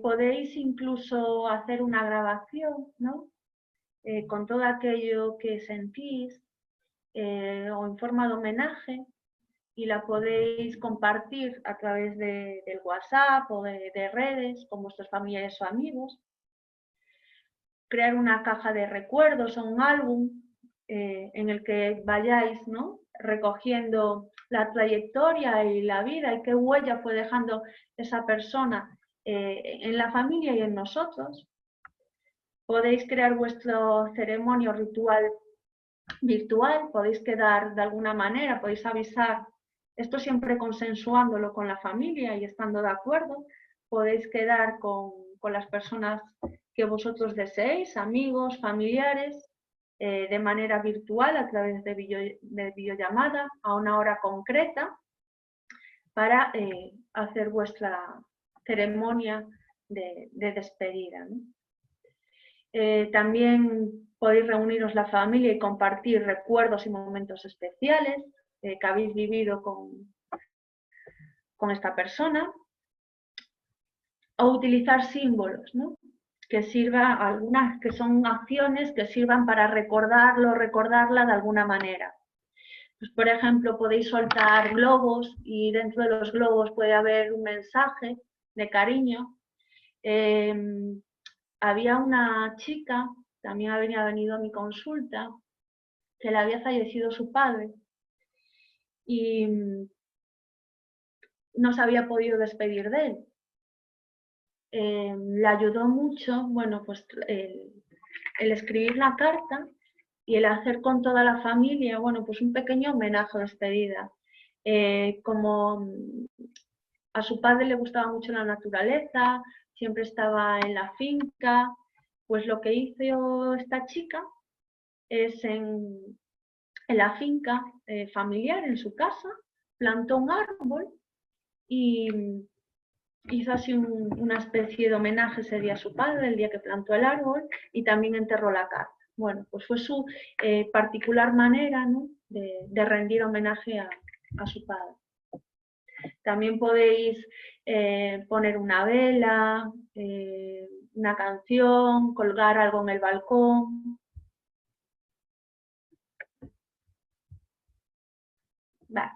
A: Podéis incluso hacer una grabación, ¿no?, con todo aquello que sentís o en forma de homenaje, y la podéis compartir a través del WhatsApp o de redes con vuestros familiares o amigos. Crear una caja de recuerdos o un álbum en el que vayáis, ¿no?, recogiendo la trayectoria y la vida y qué huella fue dejando esa persona en la familia y en nosotros. Podéis crear vuestro ceremonio ritual virtual, podéis quedar de alguna manera, podéis avisar, esto siempre consensuándolo con la familia y estando de acuerdo, podéis quedar con las personas que vosotros deseéis, amigos, familiares, de manera virtual a través de videollamada a una hora concreta para hacer vuestra ceremonia de despedida, ¿no? También podéis reuniros la familia y compartir recuerdos y momentos especiales que habéis vivido con esta persona, o utilizar símbolos, ¿no?, que sirvan, algunas que son acciones que sirvan para recordarlo, recordarla de alguna manera. Pues, por ejemplo, podéis soltar globos y dentro de los globos puede haber un mensaje de cariño. Había una chica, también había venido a mi consulta, que le había fallecido su padre y no se había podido despedir de él. Le ayudó mucho, bueno, pues el escribir la carta y el hacer con toda la familia, bueno, pues un pequeño homenaje de despedida. Como a su padre le gustaba mucho la naturaleza, siempre estaba en la finca, pues lo que hizo esta chica es en la finca familiar, en su casa, plantó un árbol y hizo así una especie de homenaje ese día a su padre, el día que plantó el árbol, y también enterró la carta. Bueno, pues fue su particular manera, ¿no?, de rendir homenaje a su padre. También podéis poner una vela, una canción, colgar algo en el balcón. Vale.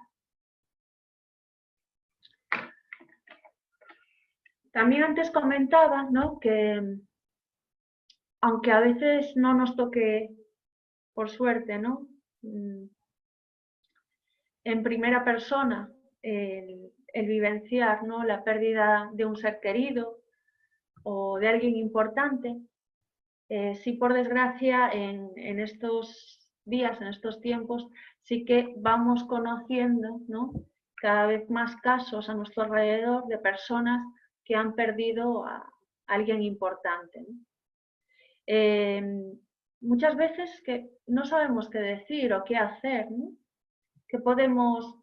A: También antes comentaba, ¿no?, que aunque a veces no nos toque, por suerte, ¿no?, en primera persona el vivenciar, ¿no?, la pérdida de un ser querido o de alguien importante, sí, por desgracia, en estos días, en estos tiempos, sí que vamos conociendo, ¿no?, cada vez más casos a nuestro alrededor de personas que han perdido a alguien importante, ¿no? Muchas veces que no sabemos qué decir o qué hacer, ¿no?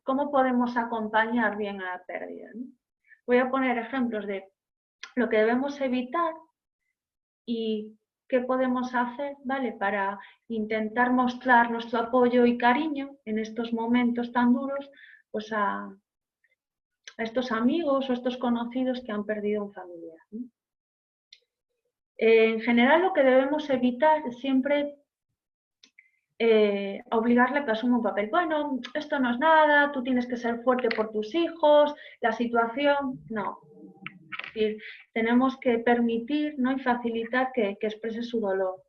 A: ¿Cómo podemos acompañar bien a la pérdida, ¿no? Voy a poner ejemplos de lo que debemos evitar y qué podemos hacer, ¿vale?, para intentar mostrar nuestro apoyo y cariño en estos momentos tan duros, pues a estos amigos o estos conocidos que han perdido un familiar, ¿no? En general, lo que debemos evitar es siempre obligarle a que asuma un papel. Bueno, esto no es nada, tú tienes que ser fuerte por tus hijos, la situación, no. Es decir, tenemos que permitir, ¿no?, y facilitar que exprese su dolor,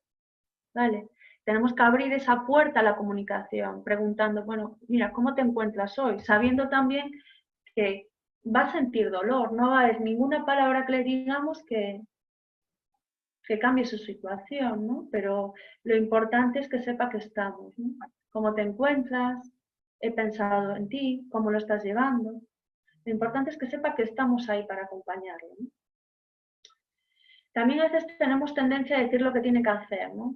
A: ¿vale? Tenemos que abrir esa puerta a la comunicación, preguntando, bueno, mira, ¿cómo te encuentras hoy? Sabiendo también que va a sentir dolor, no va a haber ninguna palabra que le digamos que cambie su situación, ¿no? Pero lo importante es que sepa que estamos, ¿no? ¿Cómo te encuentras? He pensado en ti, ¿cómo lo estás llevando? Lo importante es que sepa que estamos ahí para acompañarlo, ¿no? También a veces tenemos tendencia a decir lo que tiene que hacer, ¿no?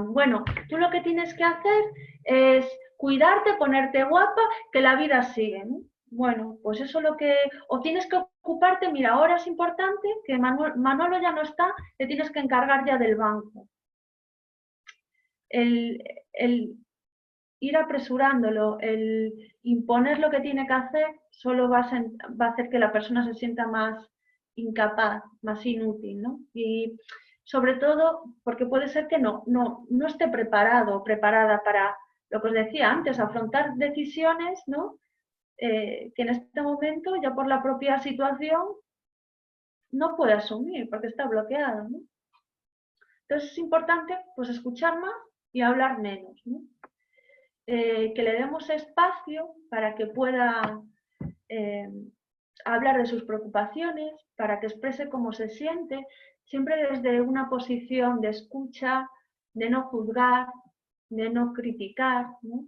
A: Bueno, tú lo que tienes que hacer es cuidarte, ponerte guapa, que la vida sigue, ¿no? Bueno, pues eso es lo que... O tienes que ocuparte, mira, ahora es importante que Manolo ya no está, te tienes que encargar ya del banco. El ir apresurándolo, el imponer lo que tiene que hacer, solo va a hacer que la persona se sienta más incapaz, más inútil, ¿no? Y sobre todo porque puede ser que no esté preparado o preparada para, lo que os decía antes, afrontar decisiones, ¿no?, que en este momento, ya por la propia situación, no puede asumir porque está bloqueado, ¿no? Entonces es importante, pues, escuchar más y hablar menos, ¿no? Que le demos espacio para que pueda hablar de sus preocupaciones, para que exprese cómo se siente, siempre desde una posición de escucha, de no juzgar, de no criticar, ¿no?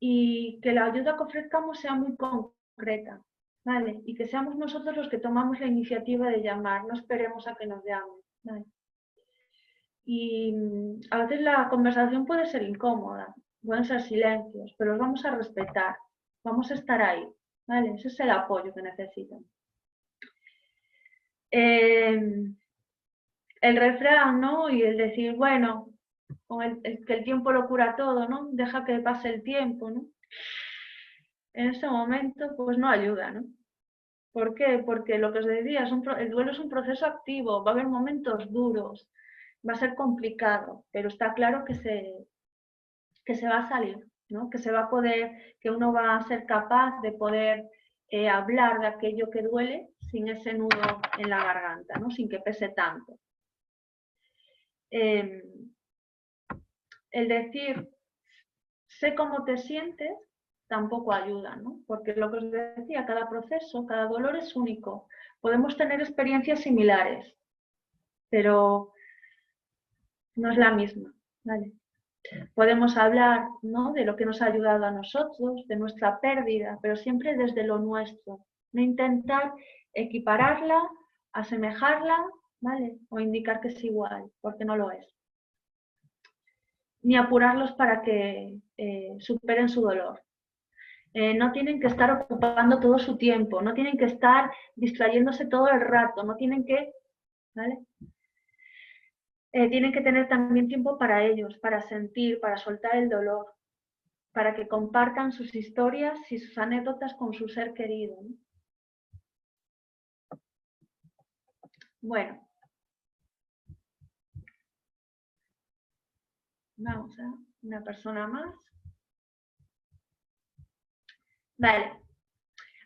A: Y que la ayuda que ofrezcamos sea muy concreta, ¿vale? Y que seamos nosotros los que tomamos la iniciativa de llamar, no esperemos a que nos llamen, ¿vale? Y a veces la conversación puede ser incómoda, pueden ser silencios, pero los vamos a respetar, vamos a estar ahí, ¿vale? Ese es el apoyo que necesitan. El refrán, ¿no?, y el decir, bueno, que el tiempo lo cura todo, ¿no? Deja que pase el tiempo, ¿no? En ese momento, pues no ayuda, ¿no? ¿Por qué? Porque lo que os decía, el duelo es un proceso activo, va a haber momentos duros, va a ser complicado, pero está claro que se va a salir, ¿no? Que se va a poder, que uno va a ser capaz de poder hablar de aquello que duele sin ese nudo en la garganta, ¿no?, sin que pese tanto. El decir, sé cómo te sientes, tampoco ayuda, ¿no? Porque lo que os decía, cada proceso, cada dolor es único. Podemos tener experiencias similares, pero no es la misma, ¿vale? Podemos hablar, ¿no?, de lo que nos ha ayudado a nosotros, de nuestra pérdida, pero siempre desde lo nuestro. No intentar equipararla, asemejarla, ¿vale?, o indicar que es igual, porque no lo es. Ni apurarlos para que superen su dolor. No tienen que estar ocupando todo su tiempo, no tienen que estar distrayéndose todo el rato, no tienen que, ¿vale? Tienen que tener también tiempo para ellos, para sentir, para soltar el dolor, para que compartan sus historias y sus anécdotas con su ser querido, ¿no? Bueno, vamos a una persona más. Vale.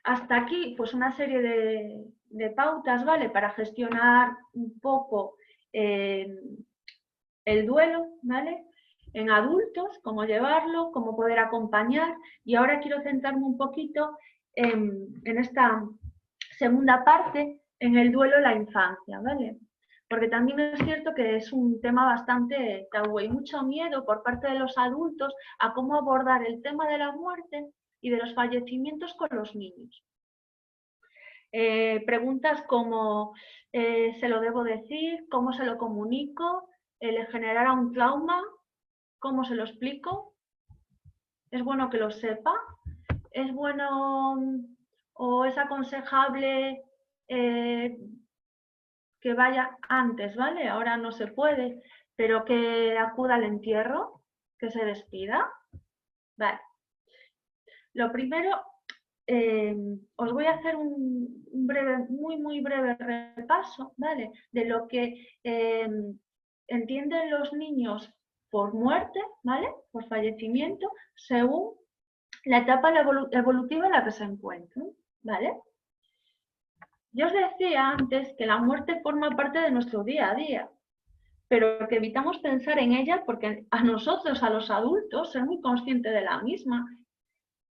A: Hasta aquí, pues una serie de pautas, ¿vale? Para gestionar un poco el duelo, ¿vale? En adultos, cómo llevarlo, cómo poder acompañar. Y ahora quiero centrarme un poquito en esta segunda parte, en el duelo en la infancia, ¿vale? Porque también es cierto que es un tema bastante tabú. Hay mucho miedo por parte de los adultos a cómo abordar el tema de la muerte y de los fallecimientos con los niños. Preguntas como, ¿se lo debo decir? ¿Cómo se lo comunico? ¿Le generará un trauma? ¿Cómo se lo explico? ¿Es bueno que lo sepa? ¿Es bueno o es aconsejable que vaya antes, ¿vale? Ahora no se puede, pero que acuda al entierro, que se despida? Vale. Lo primero, os voy a hacer un breve, muy breve repaso, ¿vale? De lo que entienden los niños por muerte, ¿vale? Por fallecimiento, según la etapa evolutiva en la que se encuentran, ¿vale? Yo os decía antes que la muerte forma parte de nuestro día a día, pero que evitamos pensar en ella porque a nosotros, a los adultos, ser muy consciente de la misma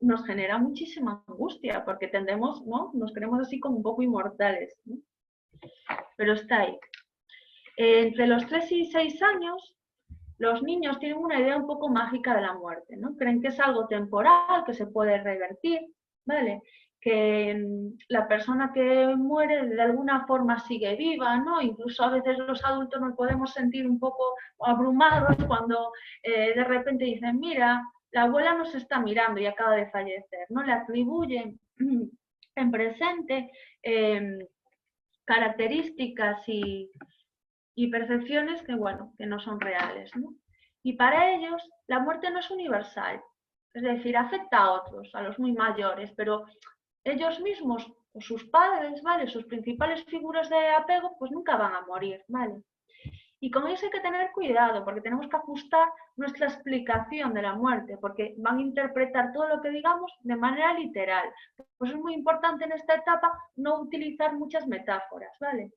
A: nos genera muchísima angustia porque tendemos, ¿no? Nos creemos así como un poco inmortales, ¿no? Pero está ahí. Entre los 3 y 6 años, los niños tienen una idea un poco mágica de la muerte, ¿no? Creen que es algo temporal, que se puede revertir, ¿vale? Que la persona que muere de alguna forma sigue viva, ¿no? Incluso a veces los adultos nos podemos sentir un poco abrumados cuando de repente dicen, mira, la abuela nos está mirando y acaba de fallecer, ¿no? Le atribuyen en presente características y percepciones que, bueno, que no son reales, ¿no? Y para ellos la muerte no es universal, es decir, afecta a otros, a los muy mayores, pero ellos mismos o sus padres, ¿vale? Sus principales figuras de apego, pues nunca van a morir, ¿vale? Y con eso hay que tener cuidado, porque tenemos que ajustar nuestra explicación de la muerte, porque van a interpretar todo lo que digamos de manera literal. Pues es muy importante en esta etapa no utilizar muchas metáforas, ¿vale?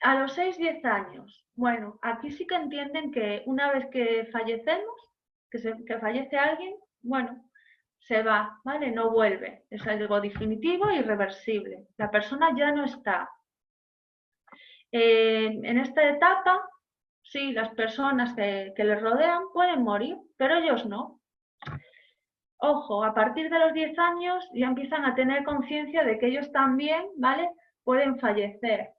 A: A los 6-10 años, bueno, aquí sí que entienden que una vez que fallecemos, que fallece alguien, bueno, se va, ¿vale? No vuelve. Es algo definitivo e irreversible. La persona ya no está. En esta etapa, sí, las personas que les rodean pueden morir, pero ellos no. Ojo, a partir de los 10 años ya empiezan a tener conciencia de que ellos también, ¿vale? Pueden fallecer.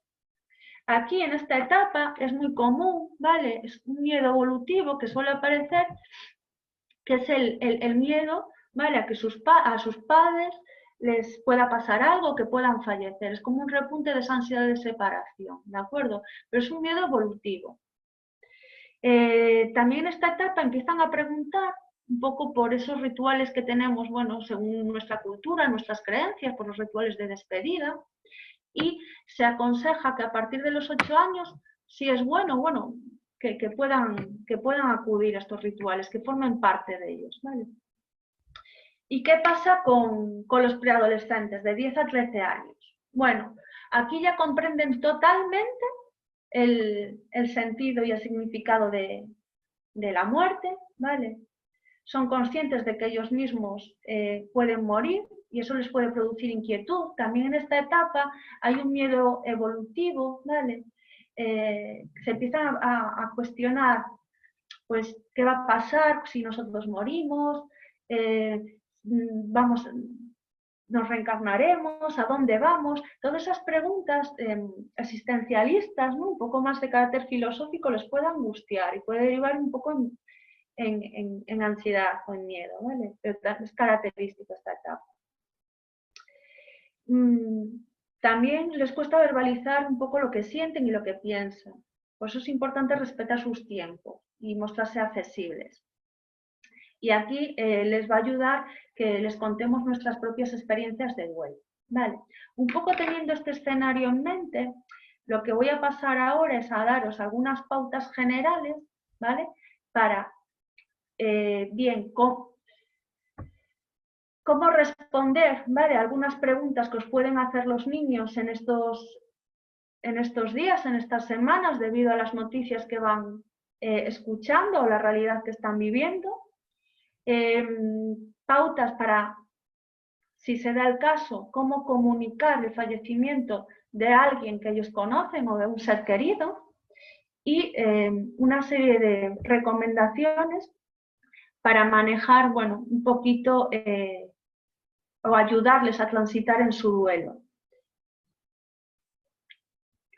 A: Aquí en esta etapa es muy común, ¿vale? Es un miedo evolutivo que suele aparecer, que es el miedo, ¿vale? A que a sus padres les pueda pasar algo, que puedan fallecer. Es como un repunte de esa ansiedad de separación, ¿de acuerdo? Pero es un miedo evolutivo. También en esta etapa empiezan a preguntar un poco por esos rituales que tenemos, bueno, según nuestra cultura, nuestras creencias, por los rituales de despedida, y se aconseja que a partir de los 8 años, si es bueno, que puedan acudir a estos rituales, que formen parte de ellos, ¿vale? ¿Y qué pasa con los preadolescentes de 10 a 13 años? Bueno, aquí ya comprenden totalmente el sentido y el significado de la muerte, ¿vale? Son conscientes de que ellos mismos pueden morir y eso les puede producir inquietud. También en esta etapa hay un miedo evolutivo, ¿vale? Se empiezan a cuestionar, pues, ¿qué va a pasar si nosotros morimos? Vamos, ¿nos reencarnaremos? ¿A dónde vamos? Todas esas preguntas existencialistas, ¿no? Un poco más de carácter filosófico, les puede angustiar y puede derivar un poco en ansiedad o en miedo, ¿vale? Pero es característico esta etapa. También les cuesta verbalizar un poco lo que sienten y lo que piensan. Por eso es importante respetar sus tiempos y mostrarse accesibles. Y aquí les va a ayudar que les contemos nuestras propias experiencias de duelo. Vale. Un poco teniendo este escenario en mente, lo que voy a pasar ahora es a daros algunas pautas generales, ¿vale? Para bien ¿Cómo responder, ¿vale?, algunas preguntas que os pueden hacer los niños en estos días, en estas semanas, debido a las noticias que van escuchando o la realidad que están viviendo? Pautas para, si se da el caso, cómo comunicar el fallecimiento de alguien que ellos conocen o de un ser querido, y una serie de recomendaciones para manejar, bueno, un poquito o ayudarles a transitar en su duelo.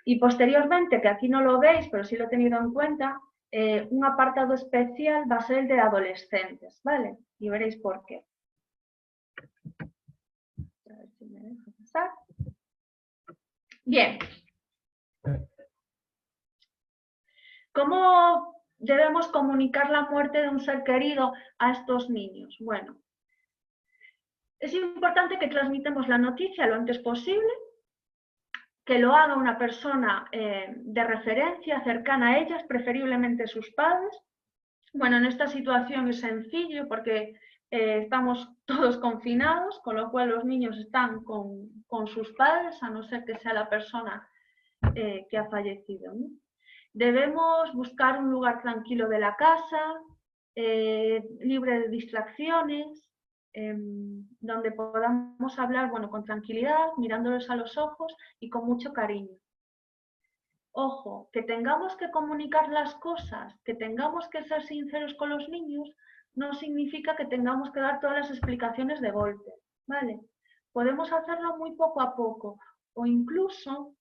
A: Y posteriormente, que aquí no lo veis, pero sí lo he tenido en cuenta, un apartado especial va a ser el de adolescentes, ¿vale? Y veréis por qué. A ver si me deja pasar. Bien. ¿Cómo debemos comunicar la muerte de un ser querido a estos niños? Bueno, es importante que transmitamos la noticia lo antes posible, que lo haga una persona de referencia cercana a ellas, preferiblemente sus padres. Bueno, en esta situación es sencillo porque estamos todos confinados, con lo cual los niños están con sus padres, a no ser que sea la persona que ha fallecido, ¿no? Debemos buscar un lugar tranquilo de la casa, libre de distracciones, donde podamos hablar, bueno, con tranquilidad, mirándolos a los ojos y con mucho cariño. Ojo, que tengamos que comunicar las cosas, que tengamos que ser sinceros con los niños, no significa que tengamos que dar todas las explicaciones de golpe, ¿vale? Podemos hacerlo muy poco a poco, o incluso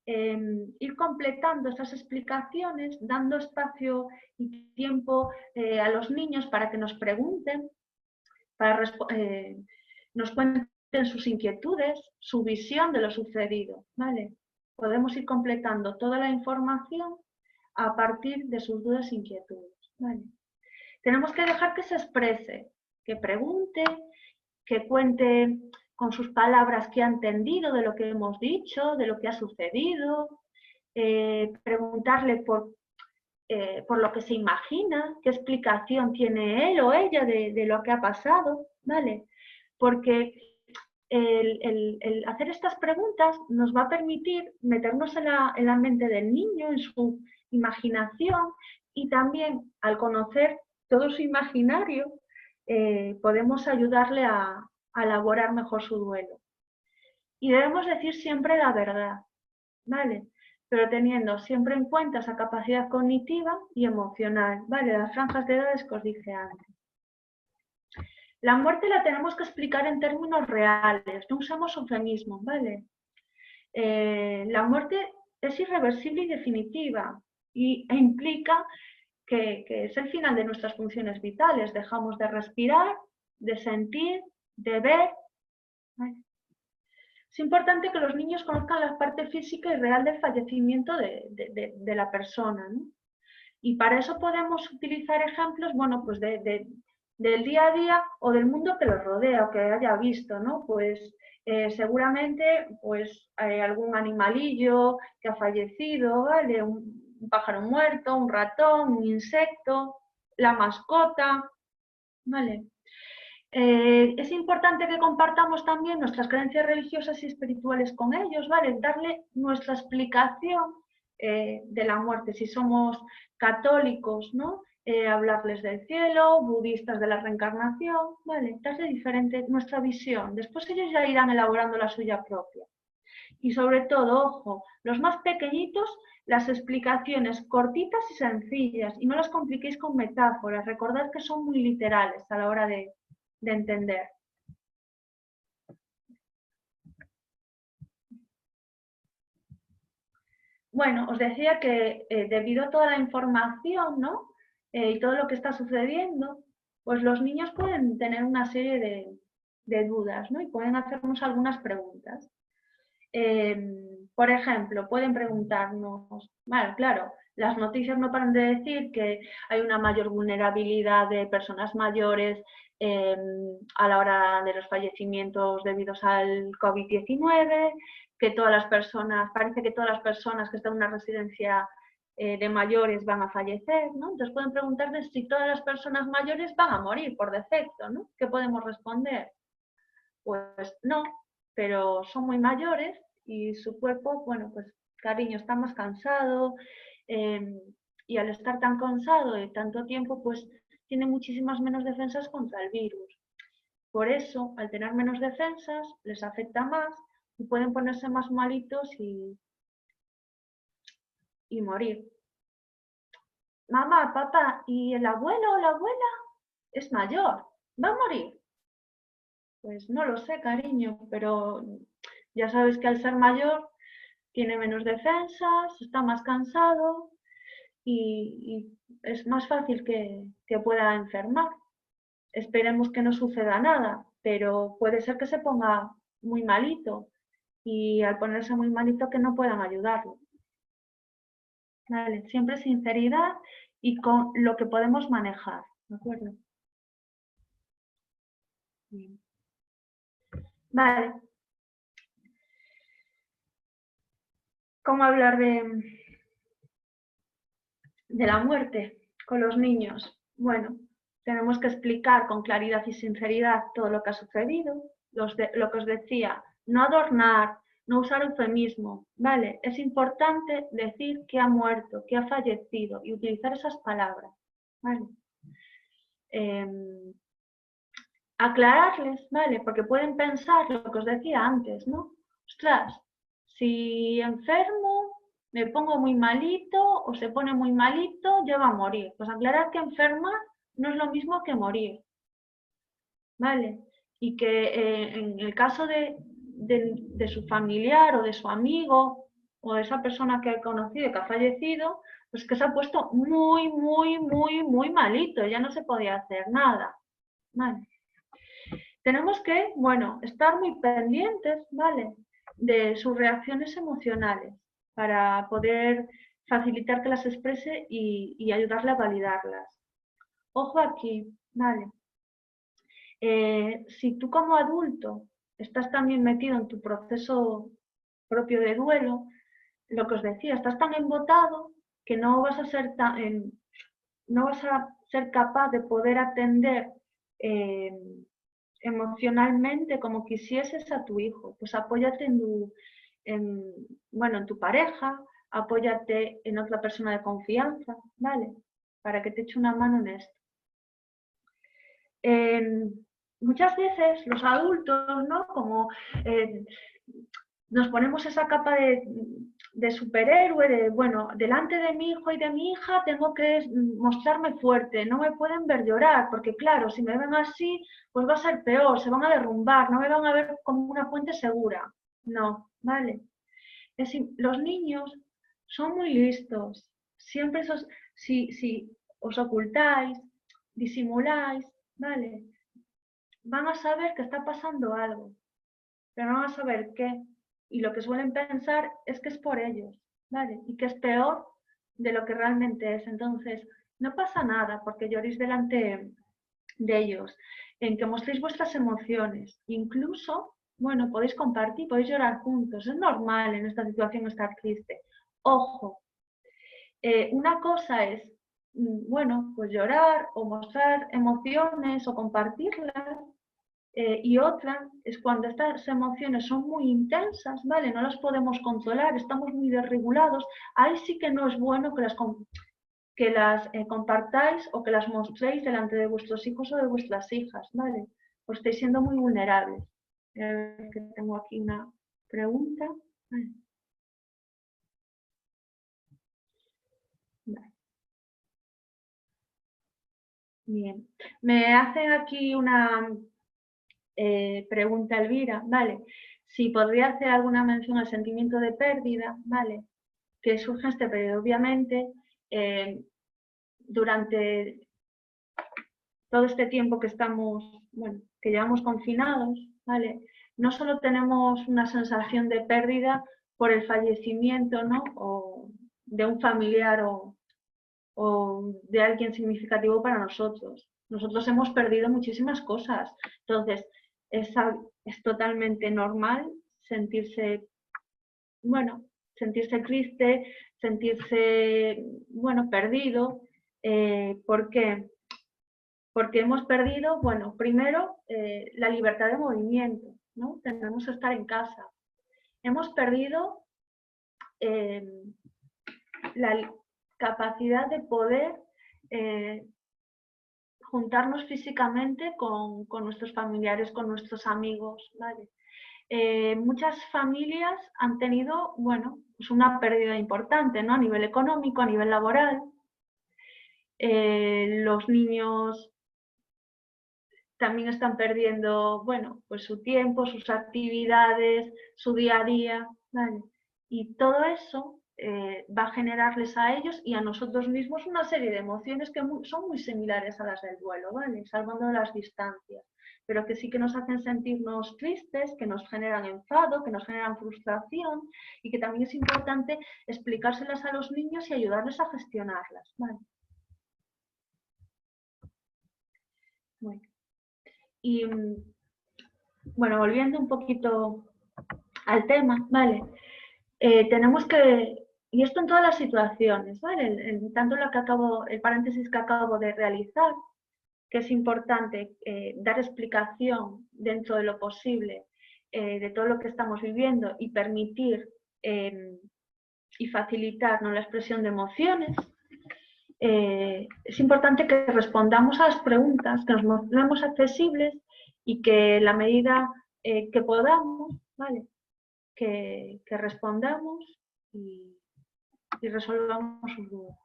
A: ir completando estas explicaciones, dando espacio y tiempo a los niños para que nos pregunten, para nos cuenten sus inquietudes, su visión de lo sucedido, ¿vale? Podemos ir completando toda la información a partir de sus dudas e inquietudes, ¿vale? Tenemos que dejar que se exprese, que pregunte, que cuente con sus palabras qué ha entendido de lo que hemos dicho, de lo que ha sucedido, preguntarle por lo que se imagina, qué explicación tiene él o ella de lo que ha pasado, ¿vale? Porque el hacer estas preguntas nos va a permitir meternos en la mente del niño, en su imaginación, y también al conocer todo su imaginario podemos ayudarle a elaborar mejor su duelo. Y debemos decir siempre la verdad, ¿vale? Pero teniendo siempre en cuenta esa capacidad cognitiva y emocional, ¿vale? Las franjas de edades que os dije antes. La muerte la tenemos que explicar en términos reales, no usamos eufemismos, ¿vale? La muerte es irreversible y definitiva e implica que es el final de nuestras funciones vitales. Dejamos de respirar, de sentir, de ver, ¿vale? Es importante que los niños conozcan la parte física y real del fallecimiento de la persona, ¿no? Y para eso podemos utilizar ejemplos, bueno, pues del día a día o del mundo que los rodea o que haya visto, ¿no? Pues seguramente pues algún animalillo que ha fallecido, ¿vale? Un pájaro muerto, un ratón, un insecto, la mascota, ¿vale? Es importante que compartamos también nuestras creencias religiosas y espirituales con ellos, ¿vale? Darle nuestra explicación de la muerte. Si somos católicos, ¿no? Hablarles del cielo, budistas de la reencarnación, ¿vale? Darle diferente nuestra visión. Después ellos ya irán elaborando la suya propia. Y sobre todo, ojo, los más pequeñitos, las explicaciones cortitas y sencillas, y no las compliquéis con metáforas. Recordad que son muy literales a la hora de entender. Bueno, os decía que debido a toda la información, ¿no? Y todo lo que está sucediendo, pues los niños pueden tener una serie de dudas, ¿no? Y pueden hacernos algunas preguntas. Por ejemplo, pueden preguntarnos, bueno, claro, las noticias no paran de decir que hay una mayor vulnerabilidad de personas mayores a la hora de los fallecimientos debidos al COVID-19, que todas las personas, parece que todas las personas que están en una residencia de mayores van a fallecer, ¿no? Entonces pueden preguntarles si todas las personas mayores van a morir por defecto, ¿no? ¿Qué podemos responder? Pues no, pero son muy mayores y su cuerpo, bueno, pues cariño, está más cansado, y al estar tan cansado de tanto tiempo, pues tiene muchísimas menos defensas contra el virus. Por eso, al tener menos defensas, les afecta más y pueden ponerse más malitos y morir. Mamá, papá, ¿y el abuelo o la abuela es mayor? ¿Va a morir? Pues no lo sé, cariño, pero ya sabes que al ser mayor tiene menos defensas, está más cansado y es más fácil que pueda enfermar. Esperemos que no suceda nada, pero puede ser que se ponga muy malito y al ponerse muy malito que no puedan ayudarlo. Vale, siempre sinceridad y con lo que podemos manejar, ¿de acuerdo? Bien. Vale. ¿Cómo hablar de la muerte con los niños? Bueno, tenemos que explicar con claridad y sinceridad todo lo que ha sucedido, lo que os decía, no adornar, no usar eufemismo, ¿vale? Es importante decir que ha muerto, que ha fallecido y utilizar esas palabras, ¿vale? Aclararles, ¿vale? Porque pueden pensar lo que os decía antes, ¿no? Ostras, si enfermo, me pongo muy malito o se pone muy malito, ya va a morir. Pues aclarar que enfermar no es lo mismo que morir, ¿vale? Y que en el caso de su familiar o de su amigo o de esa persona que ha conocido y que ha fallecido, pues que se ha puesto muy, muy, muy, muy malito, ya no se podía hacer nada, ¿vale? Tenemos que, bueno, estar muy pendientes, ¿vale? De sus reacciones emocionales para poder facilitar que las exprese y ayudarle a validarlas. Ojo aquí, ¿vale? Si tú como adulto estás también metido en tu proceso propio de duelo, lo que os decía, estás tan embotado que no vas a ser no vas a ser capaz de poder atender emocionalmente como quisieses a tu hijo. Pues apóyate bueno, en tu pareja, apóyate en otra persona de confianza, ¿vale? Para que te eche una mano en esto. Muchas veces los adultos, ¿no? Como nos ponemos esa capa de superhéroe, de, bueno, delante de mi hijo y de mi hija tengo que mostrarme fuerte, no me pueden ver llorar, porque claro, si me ven así, pues va a ser peor, se van a derrumbar, no me van a ver como una fuente segura. No, ¿vale? Los niños son muy listos, siempre si os ocultáis, disimuláis, ¿vale? Van a saber que está pasando algo, pero no van a saber qué. Y lo que suelen pensar es que es por ellos, ¿vale? Y que es peor de lo que realmente es. Entonces, no pasa nada porque lloréis delante de ellos, en que mostréis vuestras emociones. Incluso, bueno, podéis compartir, podéis llorar juntos. Es normal en esta situación estar triste. Ojo, una cosa es, bueno, pues llorar o mostrar emociones o compartirlas, y otra es cuando estas emociones son muy intensas, ¿vale? No las podemos controlar, estamos muy desregulados, ahí sí que no es bueno que las compartáis o que las mostréis delante de vuestros hijos o de vuestras hijas, ¿vale? Pues estáis siendo muy vulnerables. Que tengo aquí una pregunta. Vale. Bien. Me hacen aquí una pregunta Elvira, ¿vale? Si podría hacer alguna mención al sentimiento de pérdida, ¿vale? Que surge en este periodo. Obviamente, durante todo este tiempo que estamos, bueno, que llevamos confinados, ¿vale? No solo tenemos una sensación de pérdida por el fallecimiento, ¿no? O de un familiar o de alguien significativo para nosotros. Nosotros hemos perdido muchísimas cosas. Entonces, es totalmente normal sentirse, bueno, sentirse triste, sentirse, bueno, perdido. ¿Por qué? porque hemos perdido, bueno, primero la libertad de movimiento, ¿no? Tenemos que estar en casa. Hemos perdido la capacidad de poder juntarnos físicamente con nuestros familiares, con nuestros amigos, ¿vale? Muchas familias han tenido, bueno, pues una pérdida importante, ¿no? A nivel económico, a nivel laboral. Los niños también están perdiendo, bueno, pues su tiempo, sus actividades, su día a día, ¿vale? Y todo eso va a generarles a ellos y a nosotros mismos una serie de emociones que son muy similares a las del duelo, ¿vale? Salvando las distancias, pero que sí que nos hacen sentirnos tristes, que nos generan enfado, que nos generan frustración y que también es importante explicárselas a los niños y ayudarles a gestionarlas, ¿vale? Bueno. Y bueno, volviendo un poquito al tema, ¿vale? Tenemos que, y esto en todas las situaciones, ¿vale? Tanto lo que el paréntesis que acabo de realizar, que es importante dar explicación dentro de lo posible de todo lo que estamos viviendo y permitir y facilitar, ¿no?, la expresión de emociones. Es importante que respondamos a las preguntas, que nos mostremos accesibles y que en la medida que podamos, ¿vale?, que respondamos y resolvamos sus dudas.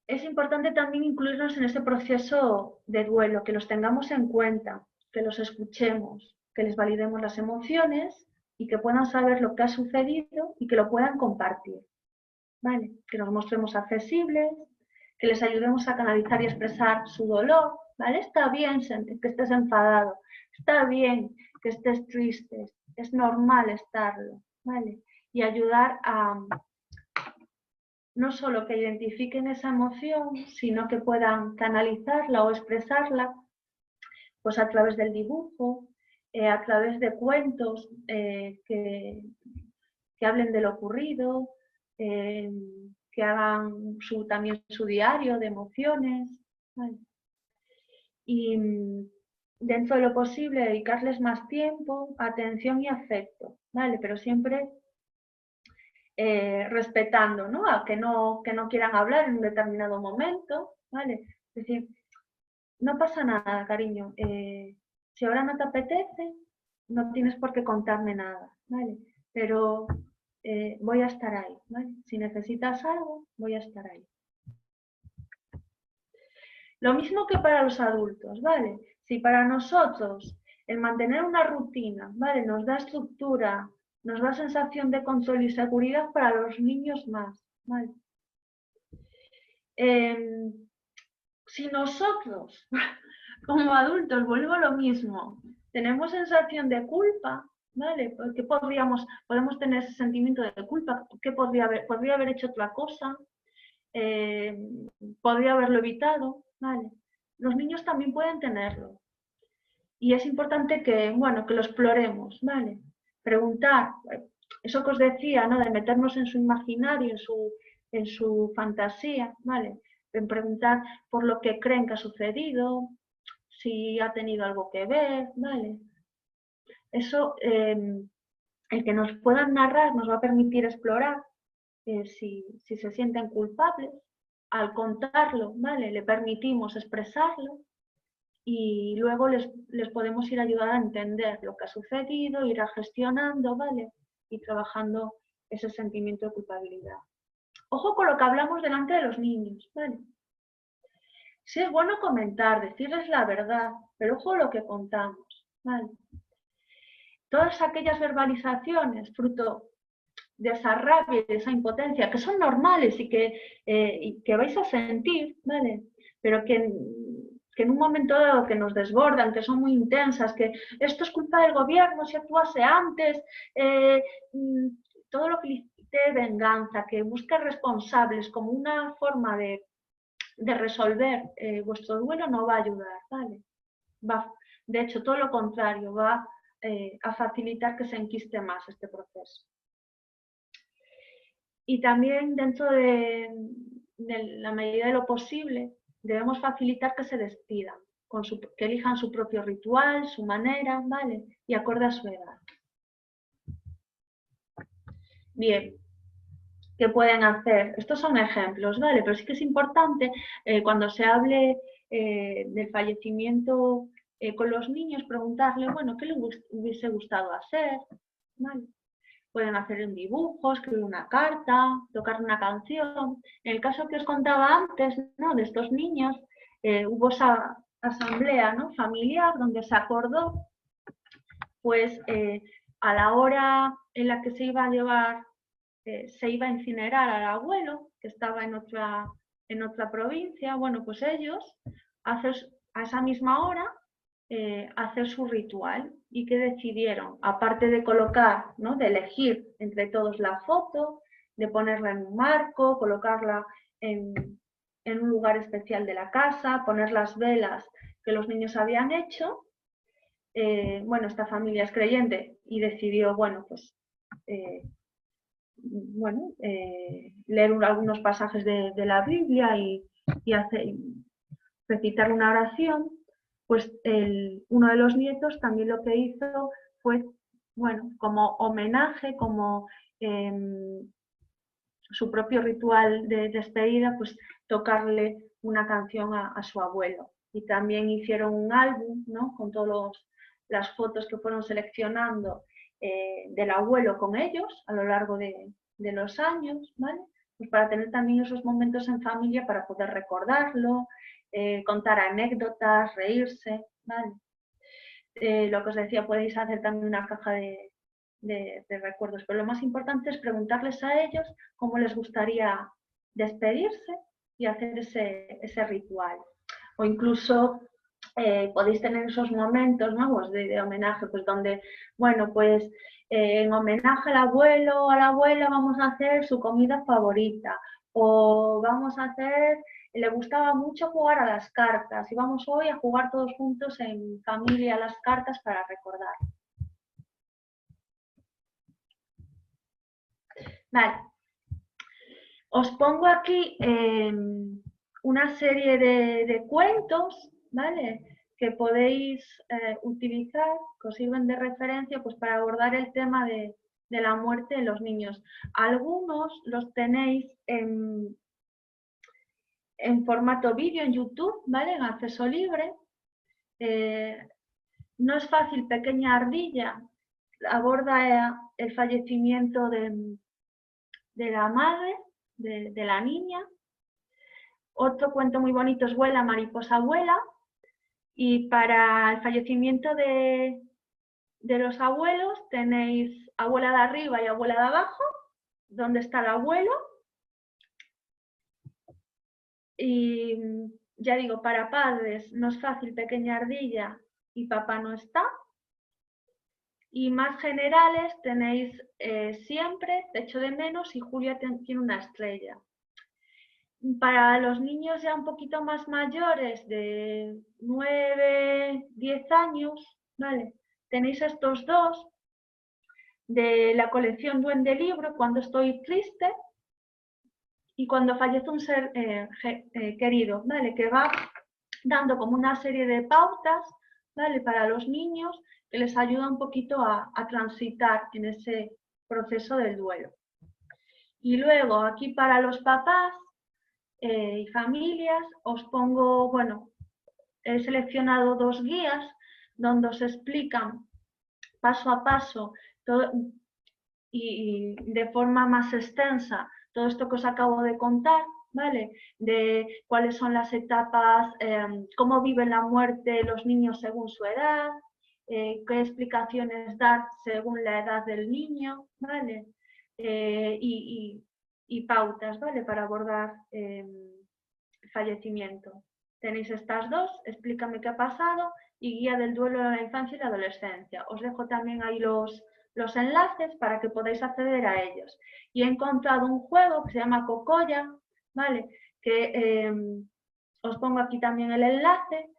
A: Es importante también incluirnos en este proceso de duelo, que los tengamos en cuenta, que los escuchemos, que les validemos las emociones y que puedan saber lo que ha sucedido y que lo puedan compartir, ¿vale? Que nos mostremos accesibles, que les ayudemos a canalizar y expresar su dolor, ¿vale? Está bien que estés enfadado, está bien que estés triste, es normal estarlo, ¿vale? Y ayudar a no solo que identifiquen esa emoción, sino que puedan canalizarla o expresarla pues a través del dibujo, a través de cuentos que hablen de lo ocurrido, que hagan también su diario de emociones, ¿vale? Y dentro de lo posible dedicarles más tiempo, atención y afecto, ¿vale? Pero siempre respetando, ¿no?, a que no quieran hablar en un determinado momento, ¿vale? Es decir, no pasa nada, cariño. Si ahora no te apetece, no tienes por qué contarme nada, ¿vale? Pero voy a estar ahí, ¿vale? Si necesitas algo, voy a estar ahí. Lo mismo que para los adultos, ¿vale? Si para nosotros el mantener una rutina, ¿vale?, nos da estructura, nos da sensación de control y seguridad, para los niños más, ¿vale? Si nosotros, como adultos, vuelvo a lo mismo, tenemos sensación de culpa, ¿vale? Porque podemos tener ese sentimiento de culpa, que podría haber hecho otra cosa, podría haberlo evitado, ¿vale? Los niños también pueden tenerlo. Y es importante que, bueno, que lo exploremos, ¿vale? Preguntar, eso que os decía, ¿no?, de meternos en su imaginario, en su fantasía, ¿vale? En preguntar por lo que creen que ha sucedido, si ha tenido algo que ver, ¿vale? Eso, el que nos puedan narrar nos va a permitir explorar si se sienten culpables. Al contarlo, ¿vale?, le permitimos expresarlo y luego les podemos ir a ayudar a entender lo que ha sucedido, ir a gestionando, ¿vale?, y trabajando ese sentimiento de culpabilidad. Ojo con lo que hablamos delante de los niños, ¿vale? Sí, es bueno comentar, decirles la verdad, pero ojo lo que contamos, ¿vale? Todas aquellas verbalizaciones fruto de esa rabia y de esa impotencia, que son normales y que vais a sentir, ¿vale?, pero que en un momento dado que nos desbordan, que son muy intensas, que esto es culpa del gobierno, si actuase antes, todo lo que de venganza, que busque responsables como una forma de resolver vuestro duelo, no va a ayudar, ¿vale? De hecho, todo lo contrario, va a facilitar que se enquiste más este proceso. Y también dentro de la medida de lo posible, debemos facilitar que se despidan, que elijan su propio ritual, su manera, ¿vale? Y acorde a su edad. Bien, ¿qué pueden hacer? Estos son ejemplos, ¿vale? Pero sí que es importante cuando se hable del fallecimiento con los niños, preguntarle, bueno, ¿qué les hubiese gustado hacer? ¿Vale? Pueden hacer un dibujo, escribir una carta, tocar una canción. En el caso que os contaba antes, ¿no?, de estos niños, hubo esa asamblea, ¿no?, familiar donde se acordó, pues a la hora en la que se iba a llevar, se iba a incinerar al abuelo, que estaba en otra provincia, bueno, pues ellos a esa misma hora hacer su ritual. ¿Y qué decidieron? Aparte de colocar, ¿no?, de elegir entre todos la foto, de ponerla en un marco, colocarla en un lugar especial de la casa, poner las velas que los niños habían hecho, bueno, esta familia es creyente y decidió, bueno, pues leer algunos pasajes de la Biblia y recitar una oración. Pues uno de los nietos también lo que hizo fue, bueno, como homenaje, como su propio ritual de despedida, pues tocarle una canción a su abuelo. Y también hicieron un álbum, ¿no?, con todas las fotos que fueron seleccionando del abuelo con ellos a lo largo de los años, ¿vale? Pues para tener también esos momentos en familia, para poder recordarlo, contar anécdotas, reírse, ¿vale? Lo que os decía, podéis hacer también una caja de recuerdos, pero lo más importante es preguntarles a ellos cómo les gustaría despedirse y hacer ese ritual. O incluso podéis tener esos momentos nuevos de homenaje, pues donde, bueno, pues en homenaje al abuelo, a la abuela, vamos a hacer su comida favorita, o vamos a hacer, le gustaba mucho jugar a las cartas y vamos hoy a jugar todos juntos en familia a las cartas para recordar. Vale. Os pongo aquí una serie de cuentos, ¿vale?, que podéis utilizar, que os sirven de referencia, pues para abordar el tema de la muerte de los niños. Algunos los tenéis en formato vídeo en YouTube, ¿vale?, en acceso libre. No es fácil, Pequeña ardilla aborda el fallecimiento de la madre, de la niña. Otro cuento muy bonito es Vuela, mariposa, vuela. Y para el fallecimiento de los abuelos tenéis Abuela de arriba y Abuela de abajo, donde está el abuelo. Y ya digo, para padres no es fácil, Pequeña ardilla y Papá no está. Y más generales tenéis Siempre, Te echo de menos y Julia tiene una estrella. Para los niños ya un poquito más mayores, de 9, 10 años, ¿vale?, tenéis estos dos de la colección Duende Libro, Cuando estoy triste y Cuando fallece un ser querido, ¿vale?, que va dando como una serie de pautas, ¿vale?, para los niños, que les ayuda un poquito a transitar en ese proceso del duelo. Y luego aquí para los papás y familias os pongo, bueno, he seleccionado dos guías donde os explican paso a paso todo, y de forma más extensa todo esto que os acabo de contar, ¿vale?, de cuáles son las etapas, cómo viven la muerte los niños según su edad, qué explicaciones dar según la edad del niño, ¿vale?, y pautas, ¿vale?, para abordar fallecimiento. Tenéis estas dos, Explícame qué ha pasado y Guía del duelo en la infancia y la adolescencia. Os dejo también ahí los enlaces para que podáis acceder a ellos. Y he encontrado un juego que se llama Cocoya, ¿vale?, que os pongo aquí también el enlace,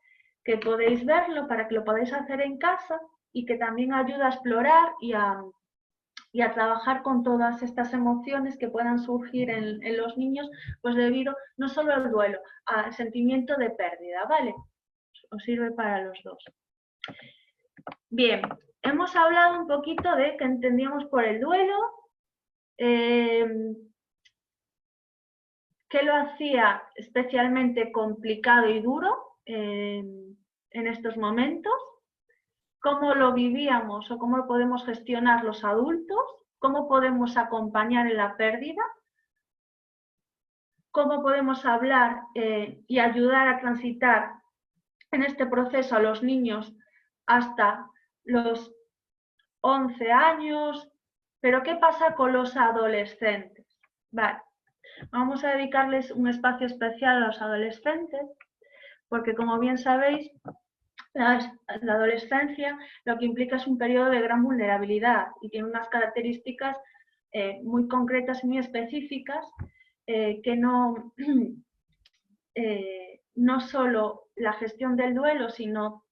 A: que podéis verlo para que lo podáis hacer en casa y que también ayuda a explorar y a y a trabajar con todas estas emociones que puedan surgir en los niños, pues debido no solo al duelo, al sentimiento de pérdida, ¿vale? Os sirve para los dos. Bien, hemos hablado un poquito de qué entendíamos por el duelo, qué lo hacía especialmente complicado y duro en estos momentos, cómo lo vivíamos o cómo lo podemos gestionar los adultos, cómo podemos acompañar en la pérdida, cómo podemos hablar y ayudar a transitar en este proceso a los niños hasta los 11 años, pero ¿qué pasa con los adolescentes? Vale, vamos a dedicarles un espacio especial a los adolescentes, porque como bien sabéis, la adolescencia lo que implica es un periodo de gran vulnerabilidad y tiene unas características muy concretas y muy específicas que no, no solo la gestión del duelo, sino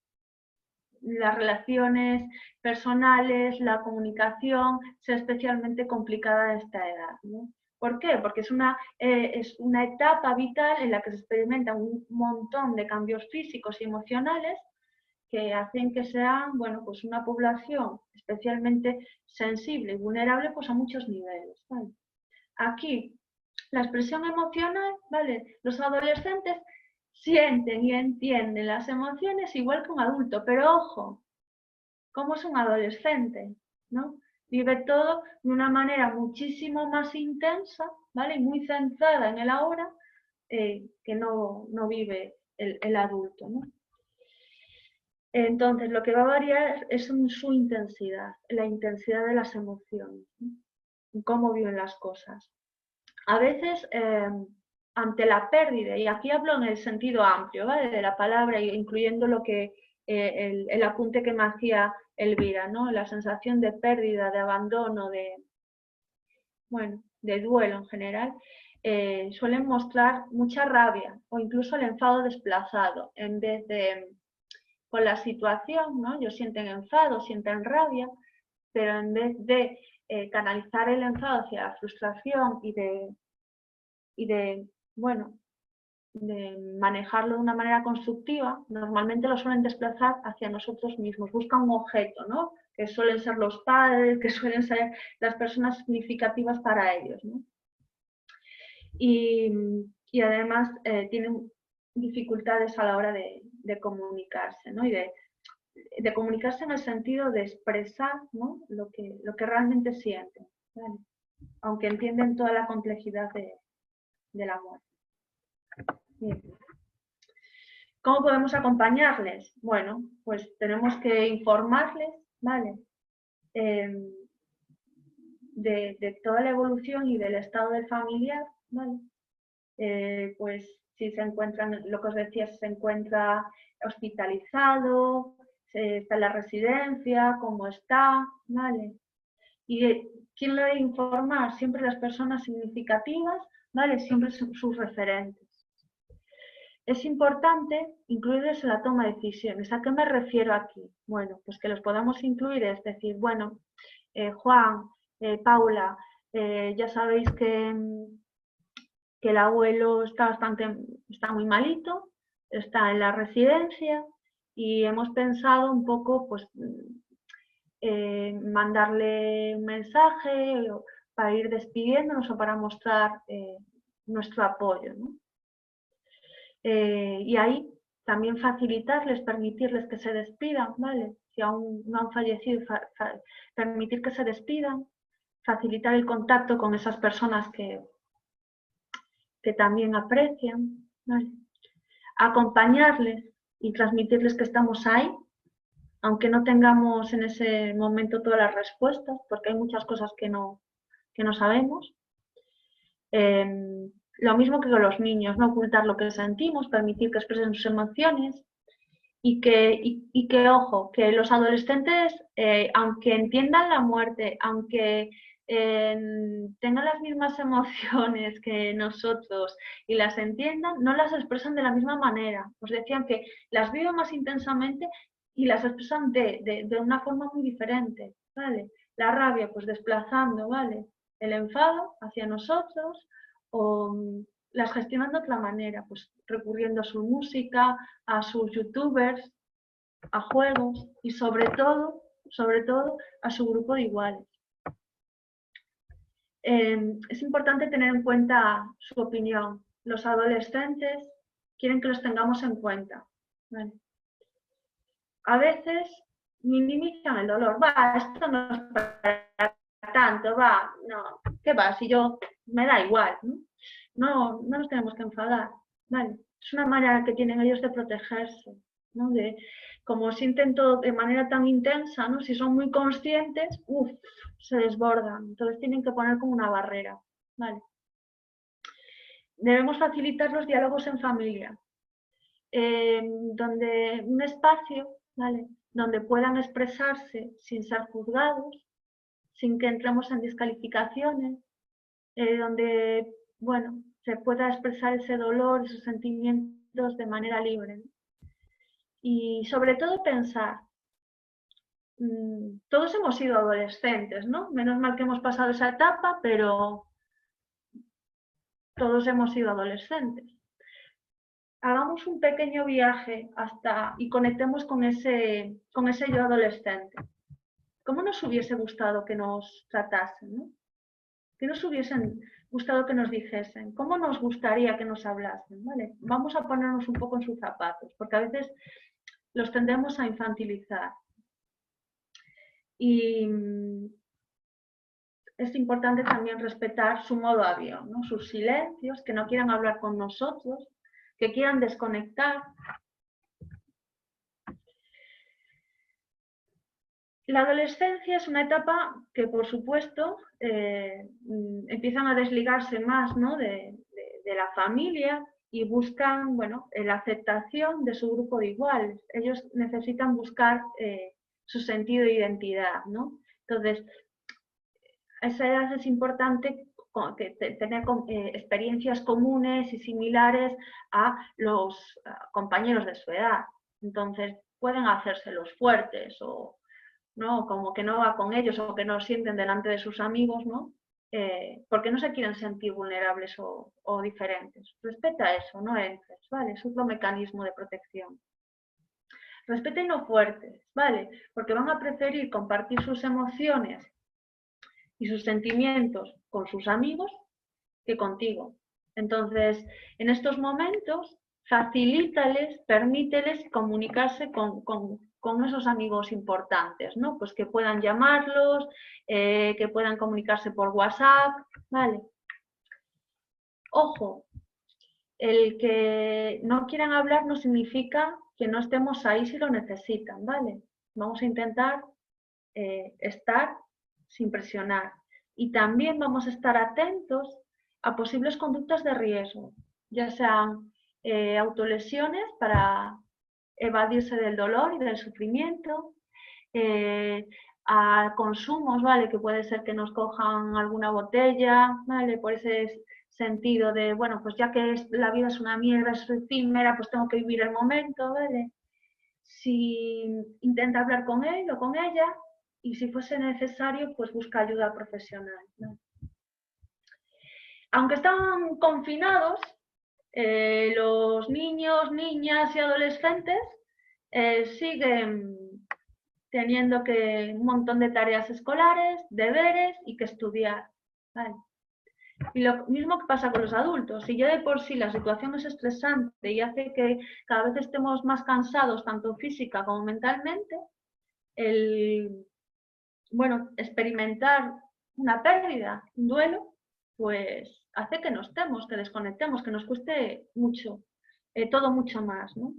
A: las relaciones personales, la comunicación, sea especialmente complicada a esta edad, ¿no? ¿Por qué? Porque es una etapa vital en la que se experimentan un montón de cambios físicos y emocionales que hacen que sean, bueno, pues una población especialmente sensible y vulnerable pues a muchos niveles, ¿vale? Aquí, la expresión emocional, ¿vale? Los adolescentes sienten y entienden las emociones igual que un adulto, pero ojo, ¿cómo es un adolescente? ¿No? Vive todo de una manera muchísimo más intensa, ¿vale? Y muy centrada en el ahora que no vive el adulto, ¿no? Entonces, lo que va a variar es su intensidad, la intensidad de las emociones, ¿no? Cómo viven las cosas. A veces, ante la pérdida, y aquí hablo en el sentido amplio, ¿vale? De la palabra, incluyendo lo que el apunte que me hacía Elvira, ¿no? La sensación de pérdida, de abandono, bueno, de duelo en general, suelen mostrar mucha rabia o incluso el enfado desplazado, en vez de con la situación, ¿no? Ellos sienten enfado, sienten rabia, pero en vez de canalizar el enfado hacia la frustración y de, bueno, de manejarlo de una manera constructiva, normalmente lo suelen desplazar hacia nosotros mismos. Buscan un objeto, ¿no? Que suelen ser los padres, que suelen ser las personas significativas para ellos, ¿no? Y además tienen dificultades a la hora de comunicarse, ¿no? Y de comunicarse en el sentido de expresar, ¿no? lo que realmente sienten, ¿vale? Aunque entienden toda la complejidad del amor. Bien. ¿Cómo podemos acompañarles? Bueno, pues tenemos que informarles, ¿vale? De toda la evolución y del estado del familiar, ¿vale? Pues si se encuentran, lo que os decía, si se encuentra hospitalizado, está en la residencia, cómo está, ¿vale? Y ¿quién lo debe informar? Siempre las personas significativas, ¿vale? Siempre sus referentes. Es importante incluirles en la toma de decisiones. ¿A qué me refiero aquí? Bueno, pues que los podamos incluir, es decir, bueno, Juan, Paula, ya sabéis que el abuelo está muy malito, está en la residencia y hemos pensado un poco, pues, mandarle un mensaje para ir despidiéndonos o para mostrar nuestro apoyo, ¿no? Y ahí también facilitarles, permitirles que se despidan, ¿vale? Si aún no han fallecido, permitir que se despidan, facilitar el contacto con esas personas que también aprecian, ¿vale? Acompañarles y transmitirles que estamos ahí, aunque no tengamos en ese momento todas las respuestas, porque hay muchas cosas que no sabemos. Lo mismo que con los niños, no ocultar lo que sentimos, permitir que expresen sus emociones y que ojo, que los adolescentes, aunque entiendan la muerte, aunque tengan las mismas emociones que nosotros y las entiendan, no las expresan de la misma manera. Os decían que las viven más intensamente y las expresan de una forma muy diferente, ¿vale? La rabia, pues desplazando, ¿vale? El enfado hacia nosotros, o las gestionan de otra manera, pues recurriendo a su música, a sus youtubers, a juegos y sobre todo, a su grupo de iguales. Es importante tener en cuenta su opinión. Los adolescentes quieren que los tengamos en cuenta, ¿vale? A veces minimizan el dolor. Va, esto no es para tanto, va, no, ¿qué va? Si yo, me da igual, ¿no? No nos tenemos que enfadar, ¿vale? Es una manera que tienen ellos de protegerse, ¿no? Como sienten todo de manera tan intensa, ¿no? Si son muy conscientes, se desbordan. Entonces tienen que poner como una barrera, ¿vale? Debemos facilitar los diálogos en familia, donde un espacio, ¿vale? Donde puedan expresarse sin ser juzgados, sin que entremos en descalificaciones, donde, bueno, se pueda expresar ese dolor, esos sentimientos de manera libre, ¿no? Y sobre todo pensar, todos hemos sido adolescentes, ¿no? Menos mal que hemos pasado esa etapa, pero todos hemos sido adolescentes. Hagamos un pequeño viaje y conectemos con ese yo adolescente. ¿Cómo nos hubiese gustado que nos tratasen, ¿no? ¿Qué nos hubiesen gustado que nos dijesen? ¿Cómo nos gustaría que nos hablasen? ¿Vale? Vamos a ponernos un poco en sus zapatos, porque a veces los tendemos a infantilizar. Y es importante también respetar su modo avión, ¿no? Sus silencios, que no quieran hablar con nosotros, que quieran desconectar. La adolescencia es una etapa que, por supuesto, empiezan a desligarse más, ¿no? de la familia y buscan, bueno, la aceptación de su grupo de iguales. Ellos necesitan buscar su sentido de identidad, ¿no? Entonces, a esa edad es importante tener experiencias comunes y similares a los compañeros de su edad. Entonces, pueden hacerse los fuertes o, ¿no? Como que no va con ellos o que no sienten delante de sus amigos, ¿no? Porque no se quieren sentir vulnerables o diferentes. Respeta eso, no entres, ¿vale? Es otro mecanismo de protección. Respeta y no fuertes, ¿vale? Porque van a preferir compartir sus emociones y sus sentimientos con sus amigos que contigo. Entonces, en estos momentos, facilítales, permíteles comunicarse con esos amigos importantes, ¿no? Pues que puedan llamarlos, que puedan comunicarse por WhatsApp, ¿vale? Ojo, el que no quieran hablar no significa que no estemos ahí si lo necesitan, ¿vale? Vamos a intentar estar sin presionar. Y también vamos a estar atentos a posibles conductas de riesgo, ya sean autolesiones para evadirse del dolor y del sufrimiento, a consumos, ¿vale? Que puede ser que nos cojan alguna botella, ¿vale? Por ese sentido de, bueno, pues ya que la vida es una mierda, es efímera, pues tengo que vivir el momento, ¿vale? Si intenta hablar con él o con ella y si fuese necesario, pues busca ayuda profesional, ¿no? Aunque están confinados, los niños, niñas y adolescentes siguen teniendo un montón de tareas escolares, deberes y que estudiar, ¿vale? Y lo mismo que pasa con los adultos. Si ya de por sí la situación es estresante y hace que cada vez estemos más cansados, tanto física como mentalmente, bueno, experimentar una pérdida, un duelo, pues hace que no estemos, que desconectemos, que nos cueste mucho, todo mucho más, ¿no?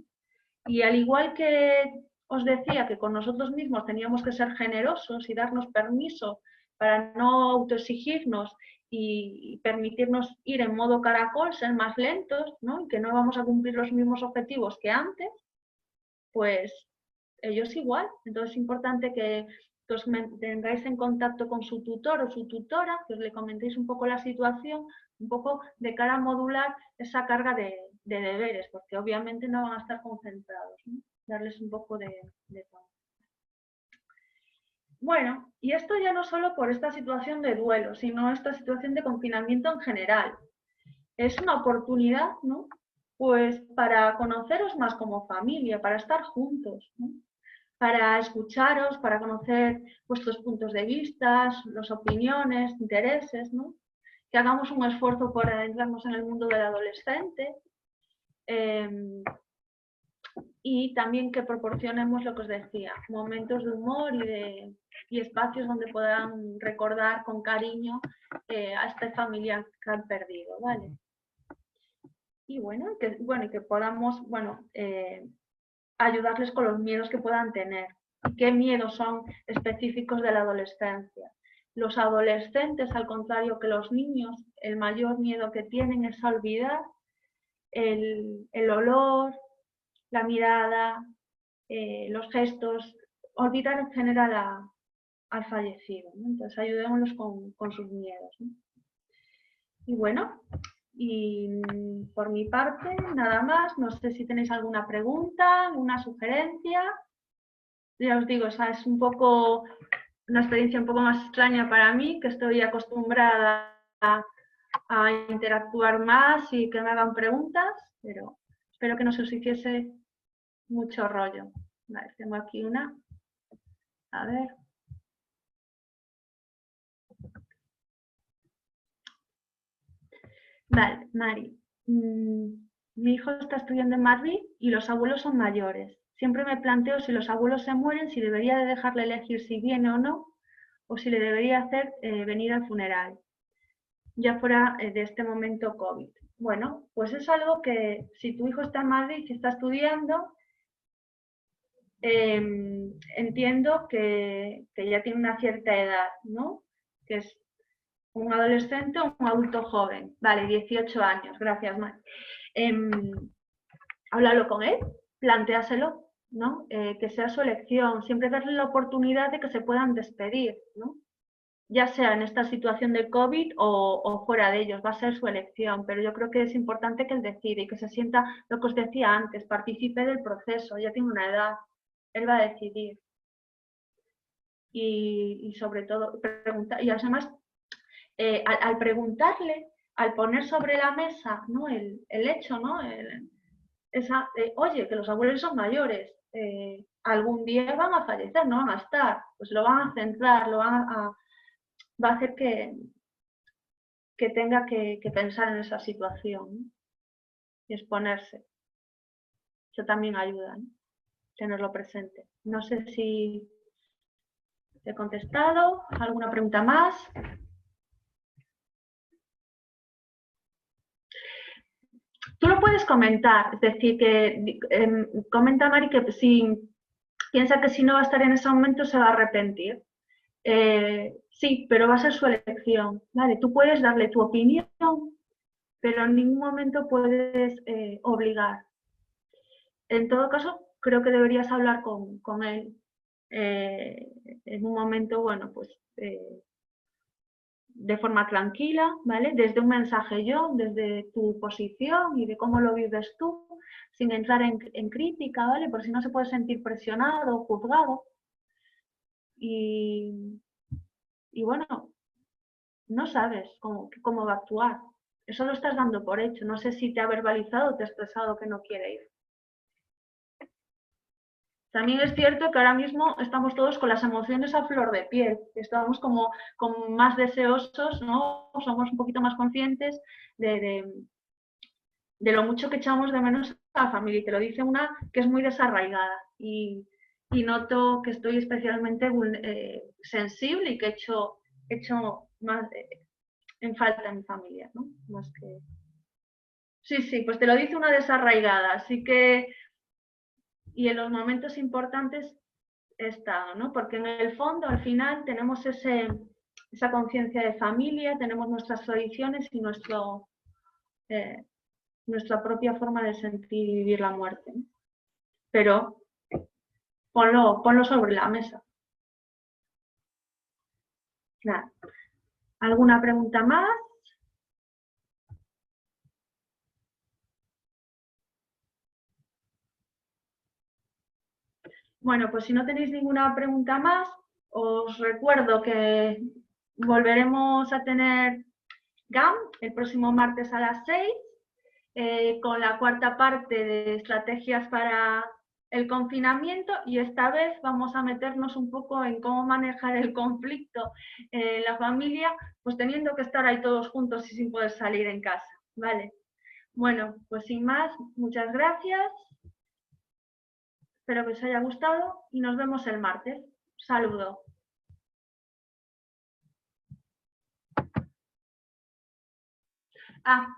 A: Y al igual que os decía que con nosotros mismos teníamos que ser generosos y darnos permiso para no autoexigirnos y permitirnos ir en modo caracol, ser más lentos, ¿no? Y que no vamos a cumplir los mismos objetivos que antes, pues ellos igual. Entonces es importante que os tengáis en contacto con su tutor o su tutora, que os le comentéis un poco la situación, un poco de cara a modular esa carga de deberes, porque obviamente no van a estar concentrados, ¿no? Darles un poco de todo. bueno, y esto ya no solo por esta situación de duelo, sino esta situación de confinamiento en general. Es una oportunidad, ¿no? Pues para conoceros más como familia, para estar juntos, ¿no? Para escucharos, para conocer vuestros puntos de vista, las opiniones, intereses, ¿no? Que hagamos un esfuerzo por adentrarnos en el mundo del adolescente. Y también que proporcionemos lo que os decía, momentos de humor y espacios donde puedan recordar con cariño a este familiar que han perdido, ¿vale? Y bueno, que podamos, ayudarles con los miedos que puedan tener. ¿Y qué miedos son específicos de la adolescencia? Los adolescentes, al contrario que los niños, el mayor miedo que tienen es olvidar el olor, la mirada, los gestos, olvidar en general al fallecido, ¿no? Entonces ayudémoslos con sus miedos, ¿no? Y bueno, y por mi parte nada más, no sé si tenéis alguna pregunta, alguna sugerencia. Ya os digo, esa es un poco una experiencia un poco más extraña para mí, que estoy acostumbrada a interactuar más y que me hagan preguntas, pero espero que no se os hiciese mucho rollo. Vale, tengo aquí una. A ver. Vale, Mari. Mi hijo está estudiando en Madrid y los abuelos son mayores. Siempre me planteo si los abuelos se mueren, si debería de dejarle elegir si viene o no, o si le debería hacer venir al funeral, ya fuera de este momento COVID. Bueno, pues es algo que si tu hijo está en Madrid y está estudiando, entiendo que ya tiene una cierta edad, ¿no? Que es un adolescente o un adulto joven. Vale, 18 años, gracias, Mar. Háblalo con él, plantéaselo, ¿no? Que sea su elección, siempre darle la oportunidad de que se puedan despedir, ¿no? Ya sea en esta situación de COVID o fuera de ellos, va a ser su elección, pero yo creo que es importante que él decida y que se sienta, lo que os decía antes, participe del proceso, ya tiene una edad, él va a decidir. Y sobre todo, preguntar, y además, al preguntarle, al poner sobre la mesa, ¿no? el hecho, ¿no? Oye, que los abuelos son mayores, algún día van a fallecer, no van a estar, pues lo van a centrar, va a hacer que tenga que pensar en esa situación, ¿no? Y exponerse. Eso también ayuda, ¿no? Tenerlo presente. No sé si te he contestado. ¿Alguna pregunta más? Tú lo puedes comentar, es decir, que comenta Mari que si piensa que si no va a estar en ese momento se va a arrepentir. Sí, pero va a ser su elección, ¿vale? Tú puedes darle tu opinión, pero en ningún momento puedes obligar. En todo caso, creo que deberías hablar con él en un momento, bueno, pues de forma tranquila, ¿vale? Desde un mensaje yo, desde tu posición y de cómo lo vives tú, sin entrar en crítica, ¿vale? Por si no se puede sentir presionado o juzgado. Y bueno, no sabes cómo va a actuar. Eso lo estás dando por hecho. No sé si te ha verbalizado o te ha expresado que no quiere ir. También es cierto que ahora mismo estamos todos con las emociones a flor de piel. Estamos como más deseosos, ¿no? Somos un poquito más conscientes de lo mucho que echamos de menos a la familia. Y te lo dice una que es muy desarraigada. Y noto que estoy especialmente sensible y que echo más en falta a mi familia, ¿no? Más que... Sí, sí, pues te lo dice una desarraigada. Así que, y en los momentos importantes he estado, ¿no? Porque en el fondo, al final, tenemos esa conciencia de familia, tenemos nuestras tradiciones y nuestra propia forma de sentir y vivir la muerte, ¿no? Pero ponlo sobre la mesa. Nada. ¿Alguna pregunta más? Bueno, pues si no tenéis ninguna pregunta más, Os recuerdo que volveremos a tener GAM el próximo martes a las 6, con la cuarta parte de estrategias para el confinamiento, y esta vez vamos a meternos un poco en cómo manejar el conflicto en la familia, pues teniendo que estar ahí todos juntos y sin poder salir en casa, ¿vale? Bueno, pues sin más, muchas gracias. Espero que os haya gustado y nos vemos el martes. Saludo.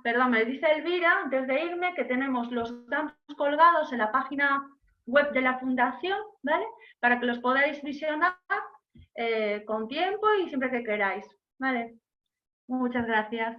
A: Perdón, me dice Elvira, antes de irme, que tenemos los datos colgados en la página web de la Fundación, ¿vale? Para que los podáis visionar con tiempo y siempre que queráis, ¿vale? Muchas gracias.